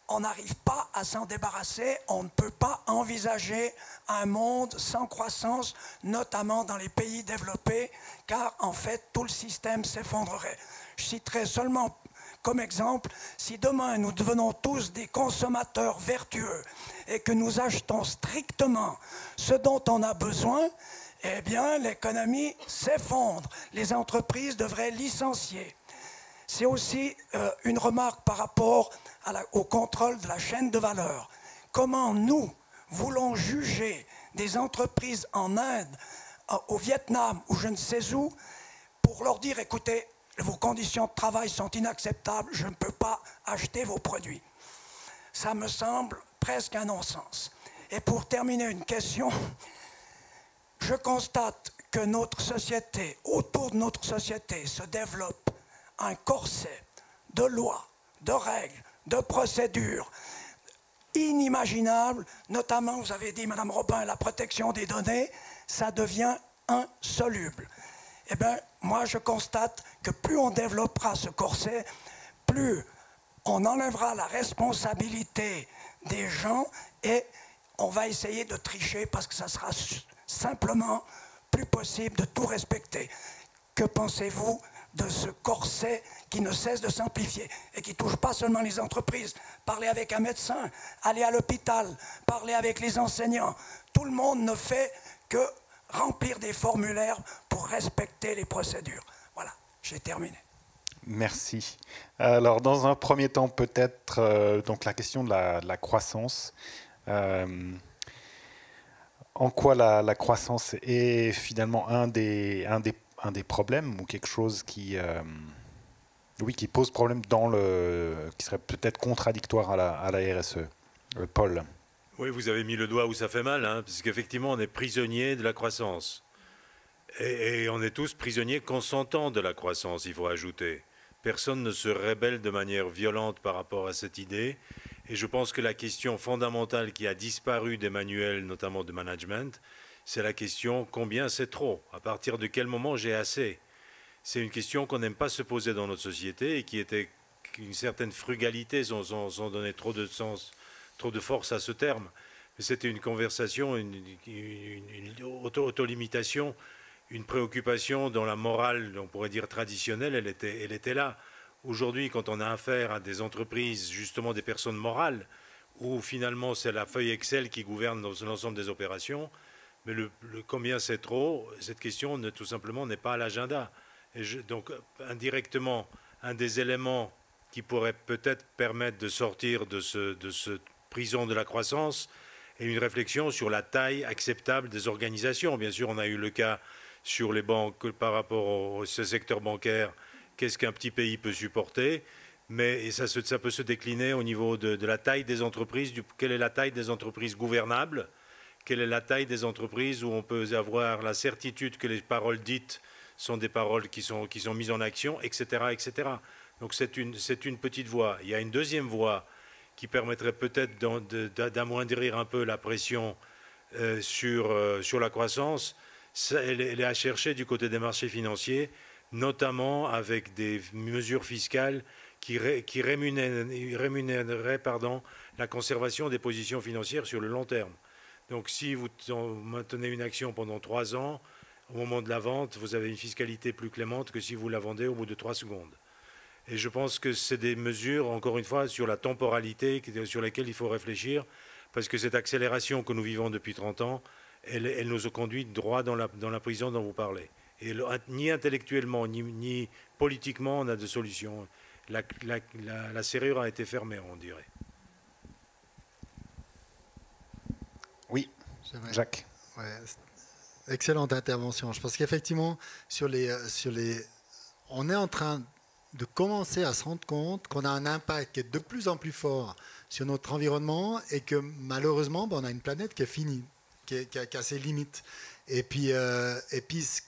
on n'arrive pas à s'en débarrasser, on ne peut pas envisager un monde sans croissance, notamment dans les pays développés, car en fait tout le système s'effondrerait. Je citerai seulement comme exemple, si demain nous devenons tous des consommateurs vertueux et que nous achetons strictement ce dont on a besoin, eh bien l'économie s'effondre. Les entreprises devraient licencier. C'est aussi une remarque par rapport au contrôle de la chaîne de valeur. Comment nous voulons juger des entreprises en Inde, au Vietnam ou je ne sais où, pour leur dire, écoutez, vos conditions de travail sont inacceptables, je ne peux pas acheter vos produits. Ça me semble presque un non-sens. Et pour terminer, une question. Je constate que notre société, autour de notre société, se développe un corset de lois, de règles, de procédures inimaginables, notamment, vous avez dit, Madame Robin, la protection des données, ça devient insoluble. Eh bien, moi, je constate que plus on développera ce corset, plus on enlèvera la responsabilité des gens et on va essayer de tricher parce que ça sera simplement plus possible de tout respecter. Que pensez-vous de ce corset qui ne cesse de s'amplifier et qui ne touche pas seulement les entreprises? Parlez avec un médecin, allez à l'hôpital, parlez avec les enseignants. Tout le monde ne fait que remplir des formulaires pour respecter les procédures. Voilà. J'ai terminé. Merci. Alors, dans un premier temps, peut-être donc la question de la croissance. En quoi la croissance est finalement un des problèmes ou quelque chose qui pose problème qui serait peut-être contradictoire à la RSE. Paul. Oui, vous avez mis le doigt où ça fait mal, hein, parce qu'effectivement, on est prisonnier de la croissance. Et on est tous prisonniers consentants de la croissance, il faut ajouter. Personne ne se rébelle de manière violente par rapport à cette idée. Et je pense que la question fondamentale qui a disparu des manuels, notamment de management, c'est la question combien c'est trop. À partir de quel moment j'ai assez? C'est une question qu'on n'aime pas se poser dans notre société et qui était une certaine frugalité, sans donner trop de sens, trop de force à ce terme. Mais c'était une conversation, une autolimitation, une préoccupation dans la morale, on pourrait dire traditionnelle, elle était là. Aujourd'hui, quand on a affaire à des entreprises, justement des personnes morales, où finalement c'est la feuille Excel qui gouverne l'ensemble des opérations, mais combien c'est trop, cette question tout simplement n'est pas à l'agenda. Donc indirectement, un des éléments qui pourrait peut-être permettre de sortir de ce prison de la croissance est une réflexion sur la taille acceptable des organisations. Bien sûr, on a eu le cas sur les banques par rapport au secteur bancaire, qu'est-ce qu'un petit pays peut supporter, mais ça peut se décliner au niveau de la taille des entreprises, quelle est la taille des entreprises gouvernables, quelle est la taille des entreprises où on peut avoir la certitude que les paroles dites sont des paroles qui sont mises en action, etc. etc. Donc c'est une petite voie. Il y a une deuxième voie qui permettrait peut-être d'amoindrir un peu la pression sur la croissance. Elle est à chercher du côté des marchés financiers, notamment avec des mesures fiscales qui rémunéreraient la conservation des positions financières sur le long terme. Donc si vous maintenez une action pendant 3 ans, au moment de la vente, vous avez une fiscalité plus clémente que si vous la vendez au bout de 3 secondes. Et je pense que c'est des mesures, encore une fois, sur la temporalité sur lesquelles il faut réfléchir, parce que cette accélération que nous vivons depuis 30 ans, elle nous a conduit droit dans la prison dont vous parlez. Et ni intellectuellement, ni politiquement, on a de solution. La serrure a été fermée, on dirait. Oui, Jacques. Ouais, excellente intervention. Je pense qu'effectivement, on est en train de commencer à se rendre compte qu'on a un impact qui est de plus en plus fort sur notre environnement et que malheureusement, on a une planète qui est finie, qui a ses limites. Et puis ce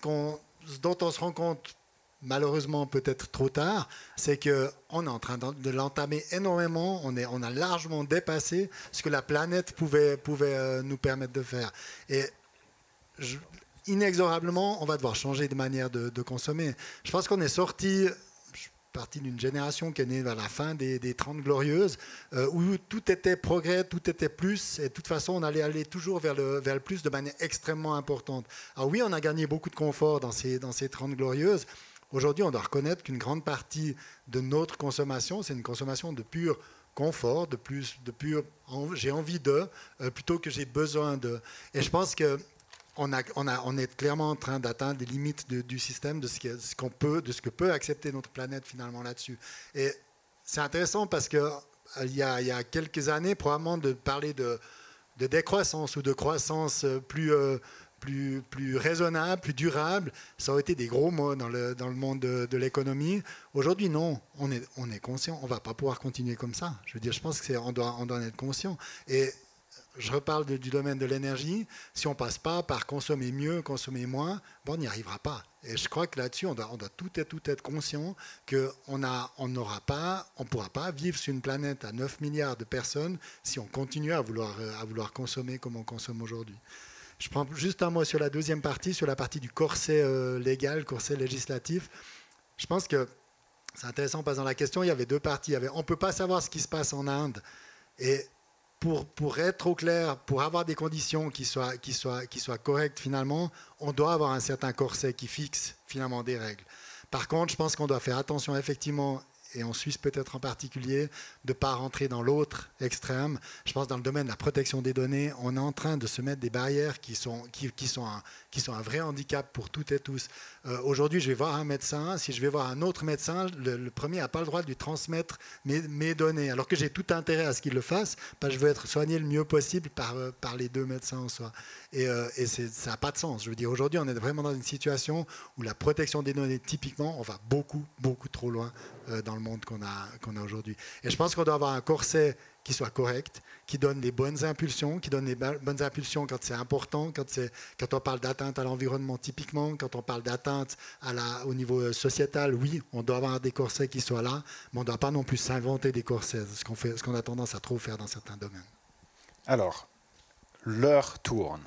dont on se rend compte, malheureusement peut-être trop tard, c'est qu'on est en train de l'entamer énormément, on a largement dépassé ce que la planète pouvait nous permettre de faire. Et inexorablement, on va devoir changer de manière de consommer. Je pense qu'on est partie d'une génération qui est née vers la fin des 30 Glorieuses, où tout était progrès, tout était plus, et de toute façon, on allait aller toujours vers le plus de manière extrêmement importante. Alors oui, on a gagné beaucoup de confort dans ces 30 Glorieuses. Aujourd'hui, on doit reconnaître qu'une grande partie de notre consommation, c'est une consommation de pur confort, de pur j'ai envie de, plutôt que j'ai besoin de. Et je pense que on est clairement en train d'atteindre des limites du système, de ce que peut accepter notre planète finalement là-dessus. Et c'est intéressant parce qu'il y a quelques années, probablement de parler de décroissance ou de croissance plus raisonnable, plus durable, ça aurait été des gros mots dans le monde de l'économie. Aujourd'hui, non, on est conscient, on ne va pas pouvoir continuer comme ça. Je veux dire, je pense qu'on doit en être conscient. Et je reparle du domaine de l'énergie. Si on ne passe pas par consommer mieux, consommer moins, on n'y arrivera pas. Et je crois que là-dessus, on doit tout être conscient qu'on ne pourra pas vivre sur une planète à 9 milliards de personnes si on continue à vouloir consommer comme on consomme aujourd'hui. Je prends juste un mot sur la deuxième partie, sur la partie du corset légal, corset législatif. Je pense que c'est intéressant parce que dans la question, il y avait deux parties. On ne peut pas savoir ce qui se passe en Inde. Et pour être au clair, pour avoir des conditions qui soient correctes finalement, on doit avoir un certain corset qui fixe finalement des règles. Par contre, je pense qu'on doit faire attention effectivement, et en Suisse peut-être en particulier, de ne pas rentrer dans l'autre extrême. Je pense dans le domaine de la protection des données, on est en train de se mettre des barrières qui sont un vrai handicap pour toutes et tous. Aujourd'hui, je vais voir un médecin. Si je vais voir un autre médecin, le premier n'a pas le droit de lui transmettre mes données, alors que j'ai tout intérêt à ce qu'il le fasse, parce que je veux être soigné le mieux possible par les deux médecins en soi. Et ça n'a pas de sens. Je veux dire, aujourd'hui, on est vraiment dans une situation où la protection des données, typiquement, on va beaucoup, beaucoup trop loin dans le monde qu'on a aujourd'hui. Et je pense qu'on doit avoir un corset qui soit correct, qui donne les bonnes impulsions, quand c'est important, quand on parle d'atteinte à l'environnement typiquement, quand on parle d'atteinte au niveau sociétal, oui, on doit avoir des corsets qui soient là, mais on ne doit pas non plus s'inventer des corsets, ce qu'on a tendance à trop faire dans certains domaines. Alors, l'heure tourne.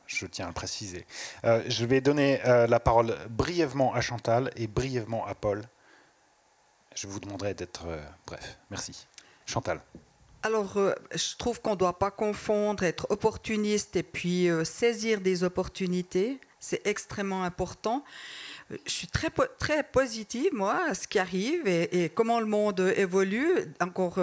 Je tiens à le préciser. Je vais donner la parole brièvement à Chantal et brièvement à Paul. Je vous demanderai d'être bref. Merci. Chantal. Alors, je trouve qu'on ne doit pas confondre être opportuniste et puis saisir des opportunités. C'est extrêmement important. Je suis très positive, moi, à ce qui arrive et comment le monde évolue. Encore,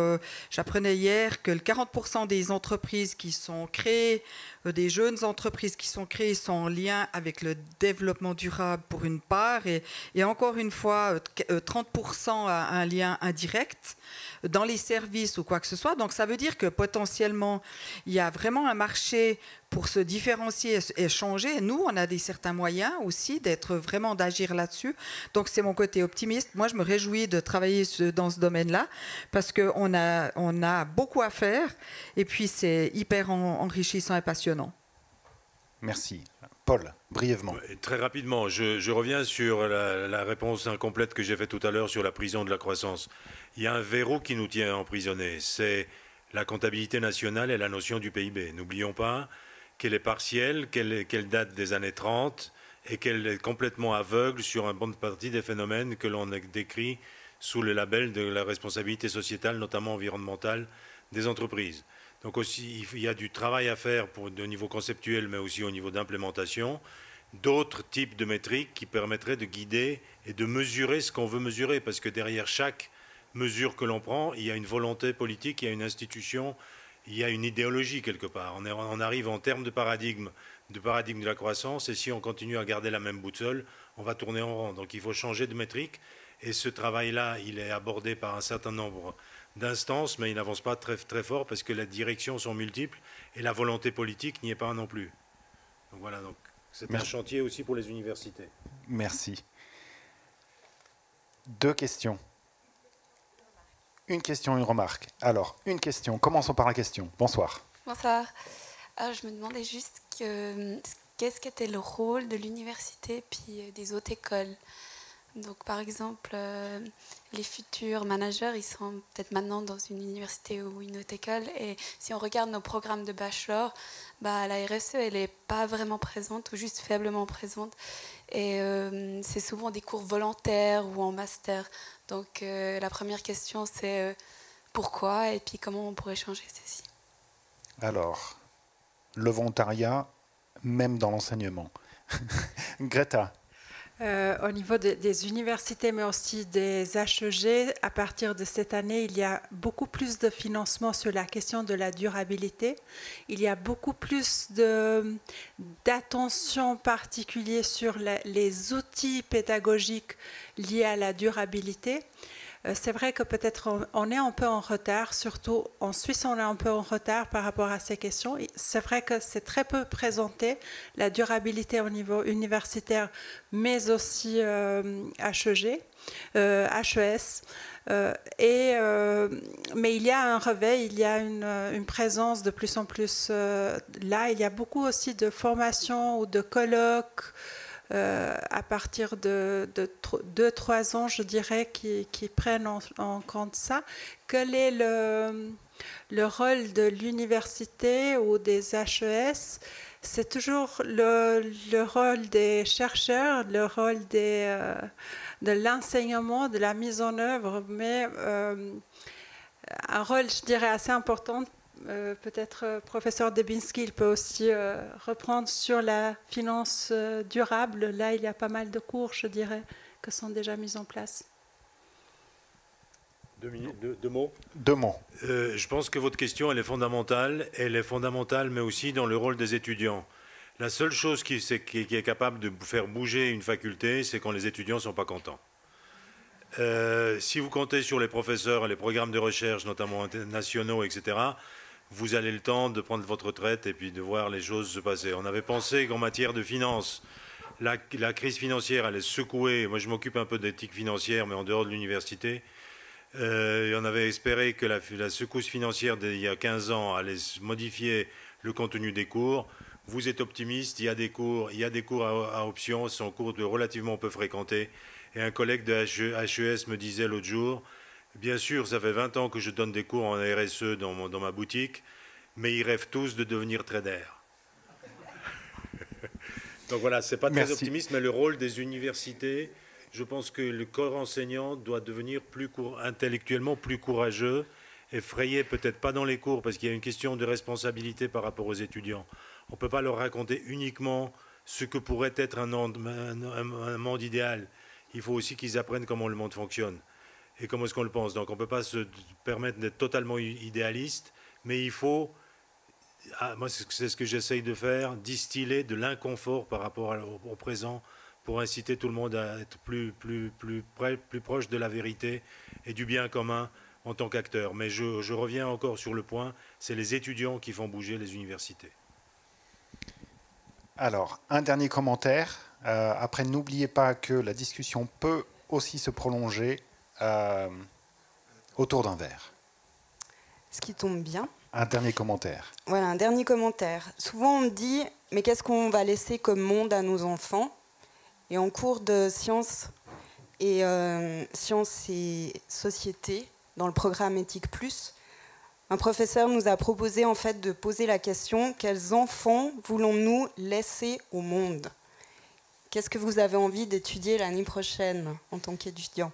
j'apprenais hier que le 40% des entreprises qui sont créées, des jeunes entreprises qui sont créées, sont en lien avec le développement durable pour une part. Et encore une fois, 30% a un lien indirect dans les services ou quoi que ce soit. Donc, ça veut dire que potentiellement, il y a vraiment un marché pour se différencier et changer. Nous, on a certains moyens aussi d'agir là-dessus. Donc, c'est mon côté optimiste. Moi, je me réjouis de travailler dans ce domaine-là parce qu'on a beaucoup à faire et puis c'est hyper enrichissant et passionnant. Merci. Paul, brièvement. Très rapidement, je reviens sur la réponse incomplète que j'ai faite tout à l'heure sur la prison de la croissance. Il y a un verrou qui nous tient emprisonnés, c'est la comptabilité nationale et la notion du PIB. N'oublions pas qu'elle est partielle, qu'elle date des années 30 et qu'elle est complètement aveugle sur une bonne partie des phénomènes que l'on décrit sous le label de la responsabilité sociétale, notamment environnementale, des entreprises. Donc aussi, il y a du travail à faire au niveau conceptuel, mais aussi au niveau d'implémentation, d'autres types de métriques qui permettraient de guider et de mesurer ce qu'on veut mesurer, parce que derrière chaque mesure que l'on prend, il y a une volonté politique, il y a une institution, il y a une idéologie quelque part. On arrive en termes de paradigme de la croissance, et si on continue à garder la même boussole, on va tourner en rond. Donc il faut changer de métrique, et ce travail-là, il est abordé par un certain nombre d'instances, mais il n'avance pas très, très fort, parce que les directions sont multiples, et la volonté politique n'y est pas non plus. Donc voilà, donc c'est un chantier aussi pour les universités. Merci. 2 questions. Une question, une remarque. Alors, une question. Commençons par la question. Bonsoir. Bonsoir. Je me demandais juste qu'est-ce qu'était le rôle de l'université puis des autres écoles. Donc, par exemple, les futurs managers, ils sont peut-être maintenant dans une université ou une autre école. Et si on regarde nos programmes de bachelor, la RSE, elle n'est pas vraiment présente ou juste faiblement présente. Et c'est souvent des cours volontaires ou en master. Donc, la première question, c'est pourquoi et puis comment on pourrait changer ceci. Alors, le volontariat, même dans l'enseignement. Greta. Au niveau des universités, mais aussi des HEG, à partir de cette année, il y a beaucoup plus de financement sur la question de la durabilité. Il y a beaucoup plus d'attention particulière sur les outils pédagogiques liés à la durabilité. C'est vrai que peut-être on est un peu en retard, surtout en Suisse, on est un peu en retard par rapport à ces questions. C'est vrai que c'est très peu présenté, la durabilité au niveau universitaire, mais aussi HEG, HES. Mais il y a un réveil, il y a une présence de plus en plus là. Il y a beaucoup aussi de formations ou de colloques, à partir de 2-3 ans, je dirais, qui prennent en compte ça. Quel est le rôle de l'université ou des HES? C'est toujours le rôle des chercheurs, le rôle de l'enseignement, de la mise en œuvre, mais un rôle, je dirais, assez important. Peut-être professeur Debinski, il peut aussi reprendre sur la finance durable. Là, il y a pas mal de cours, je dirais, qui sont déjà mis en place. Deux mots. Deux mots. Je pense que votre question, elle est fondamentale, mais aussi dans le rôle des étudiants. La seule chose qui est capable de faire bouger une faculté, c'est quand les étudiants ne sont pas contents. Si vous comptez sur les professeurs et les programmes de recherche, notamment nationaux, etc., vous avez le temps de prendre votre retraite et puis de voir les choses se passer. On avait pensé qu'en matière de finances, la crise financière allait secouer. Moi, je m'occupe un peu d'éthique financière, mais en dehors de l'université. Et on avait espéré que la secousse financière d'il y a 15 ans allait modifier le contenu des cours. Vous êtes optimiste, il y a des cours à option, ce sont cours relativement peu fréquentés. Et un collègue de HES me disait l'autre jour, bien sûr, ça fait 20 ans que je donne des cours en RSE dans ma boutique, mais ils rêvent tous de devenir traders. Donc voilà, ce n'est pas très optimiste, mais le rôle des universités, je pense que le corps enseignant doit devenir intellectuellement plus courageux, effrayé peut-être pas dans les cours, parce qu'il y a une question de responsabilité par rapport aux étudiants. On ne peut pas leur raconter uniquement ce que pourrait être un monde idéal. Il faut aussi qu'ils apprennent comment le monde fonctionne et comment est-ce qu'on le pense. Donc on ne peut pas se permettre d'être totalement idéaliste, mais il faut, moi c'est ce que j'essaye de faire, distiller de l'inconfort par rapport au présent pour inciter tout le monde à être plus proche de la vérité et du bien commun en tant qu'acteur. Mais je reviens encore sur le point, c'est les étudiants qui font bouger les universités. Alors, un dernier commentaire. Après, n'oubliez pas que la discussion peut aussi se prolonger autour d'un verre. Ce qui tombe bien. Un dernier commentaire. Voilà, un dernier commentaire. Souvent, on me dit, mais qu'est-ce qu'on va laisser comme monde à nos enfants? Et en cours de sciences et société, dans le programme Éthique Plus, un professeur nous a proposé en fait de poser la question, quels enfants voulons-nous laisser au monde? Qu'est-ce que vous avez envie d'étudier l'année prochaine en tant qu'étudiant?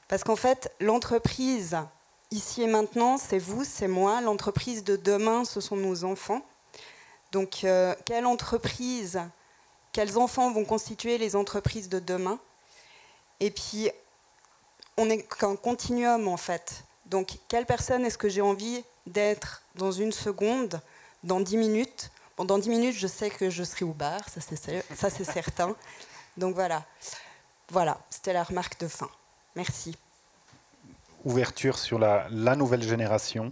Parce qu'en fait, l'entreprise, ici et maintenant, c'est vous, c'est moi. L'entreprise de demain, ce sont nos enfants. Donc, quelle entreprise, quels enfants vont constituer les entreprises de demain? Et puis, on n'est qu'un continuum, en fait. Donc, quelle personne est-ce que j'ai envie d'être dans une seconde, dans 10 minutes? Bon, dans 10 minutes, je sais que je serai au bar, ça c'est certain. Donc voilà, c'était la remarque de fin. Merci. Ouverture sur la nouvelle génération.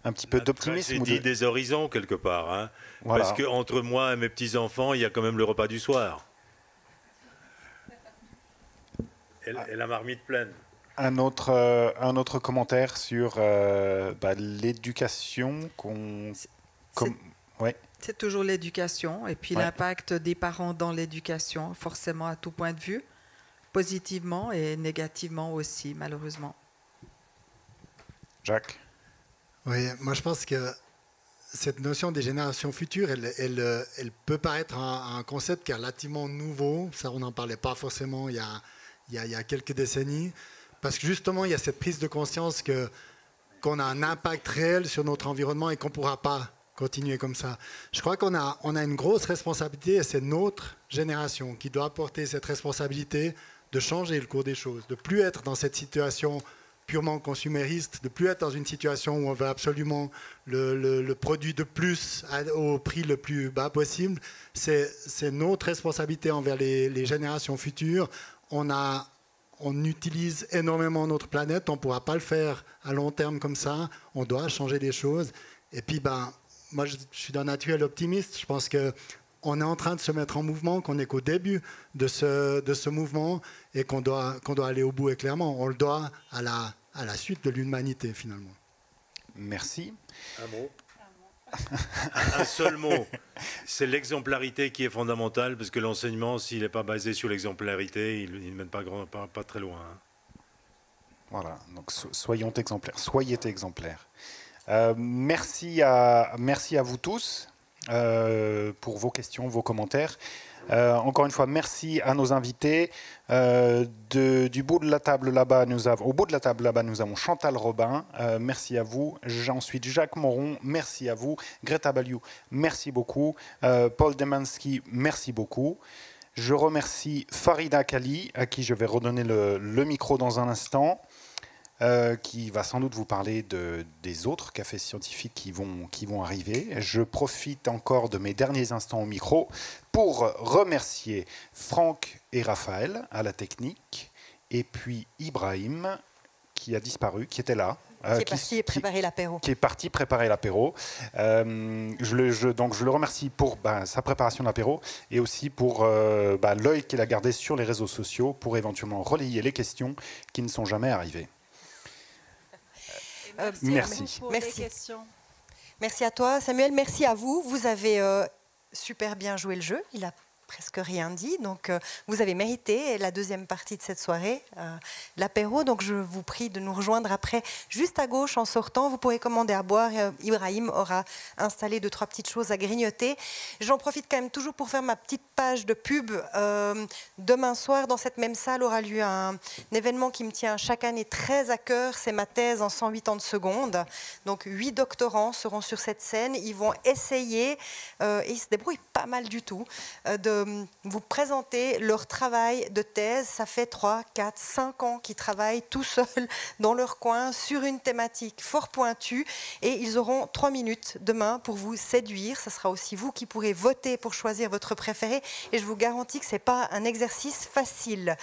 Un petit peu d'optimisme. C'est dit des horizons quelque part. Hein, voilà. Parce qu'entre moi et mes petits-enfants, il y a quand même le repas du soir. Et la marmite pleine. Un autre commentaire sur l'éducation ouais. C'est toujours l'éducation et puis l'impact des parents dans l'éducation, forcément à tout point de vue, positivement et négativement aussi, malheureusement. Jacques? Oui, moi je pense que cette notion des générations futures, elle peut paraître un concept qui est relativement nouveau. Ça, on n'en parlait pas forcément il y a quelques décennies. Parce que justement, il y a cette prise de conscience qu'on a un impact réel sur notre environnement et qu'on ne pourra pas continuer comme ça. Je crois qu'on a une grosse responsabilité et c'est notre génération qui doit porter cette responsabilité de changer le cours des choses, de ne plus être dans cette situation purement consumériste, de ne plus être dans une situation où on veut absolument le produit de plus au prix le plus bas possible. C'est notre responsabilité envers les générations futures. On utilise énormément notre planète, on ne pourra pas le faire à long terme comme ça, on doit changer des choses. Et puis, moi je suis d'un naturel optimiste, je pense qu'on est en train de se mettre en mouvement, qu'on n'est qu'au début de ce mouvement et qu'on doit aller au bout. Et clairement, on le doit à la suite de l'humanité finalement. Merci. Un mot. Un seul mot, c'est l'exemplarité qui est fondamentale, parce que l'enseignement, s'il n'est pas basé sur l'exemplarité, il ne mène pas très loin. Voilà, donc soyons exemplaires, soyez exemplaires. Merci à vous tous pour vos questions, vos commentaires. Encore une fois, merci à nos invités. Du bout de la table là-bas, au bout de la table là-bas, nous avons Chantal Robin. Merci à vous. Ensuite, Jacques Moron. Merci à vous. Greta Baliou. Merci beaucoup. Paul Demansky. Merci beaucoup. Je remercie Farida Kali, à qui je vais redonner le micro dans un instant. qui va sans doute vous parler des autres cafés scientifiques qui vont arriver. Je profite encore de mes derniers instants au micro pour remercier Franck et Raphaël à la technique, et puis Ibrahim, qui a disparu, qui était là. Qui est parti préparer l'apéro. Qui est parti préparer l'apéro. Donc je le remercie pour sa préparation de l'apéro et aussi pour l'œil qu'il a gardé sur les réseaux sociaux pour éventuellement relayer les questions qui ne sont jamais arrivées. Merci. Pour les questions. Merci à toi, Samuel. Merci à vous. Vous avez super bien joué le jeu. Il a presque rien dit, donc vous avez mérité la deuxième partie de cette soirée, l'apéro. Donc je vous prie de nous rejoindre après, juste à gauche en sortant. Vous pourrez commander à boire. Ibrahim aura installé 2-3 petites choses à grignoter. J'en profite quand même toujours pour faire ma petite page de pub. Demain soir, dans cette même salle, aura lieu un événement qui me tient chaque année très à cœur. C'est ma thèse en 180 secondes. Donc 8 doctorants seront sur cette scène. Ils vont essayer, et ils se débrouillent pas mal du tout, de vous présenter leur travail de thèse. Ça fait 3, 4, 5 ans qu'ils travaillent tout seuls dans leur coin sur une thématique fort pointue, et ils auront 3 minutes demain pour vous séduire. Ce sera aussi vous qui pourrez voter pour choisir votre préféré, et je vous garantis que ce n'est pas un exercice facile.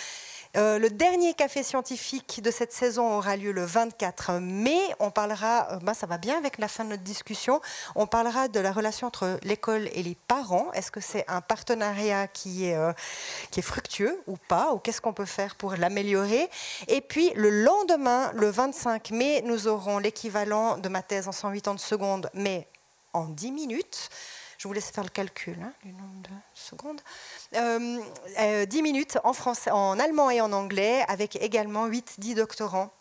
Le dernier café scientifique de cette saison aura lieu le 24 mai. On parlera, ça va bien avec la fin de notre discussion, on parlera de la relation entre l'école et les parents. Est-ce que c'est un partenariat qui est fructueux ou pas, ou qu'est-ce qu'on peut faire pour l'améliorer? Et puis le lendemain, le 25 mai, nous aurons l'équivalent de ma thèse en 180 secondes, mais en 10 minutes. Je vous laisse faire le calcul du nombre de secondes. 10 minutes en français, en allemand et en anglais, avec également 8-10 doctorants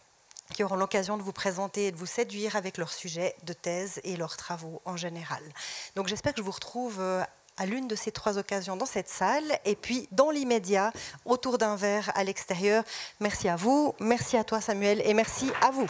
qui auront l'occasion de vous présenter et de vous séduire avec leurs sujets de thèse et leurs travaux en général. Donc j'espère que je vous retrouve à l'une de ces 3 occasions dans cette salle, et puis dans l'immédiat, autour d'un verre à l'extérieur. Merci à vous, merci à toi Samuel, et merci à vous.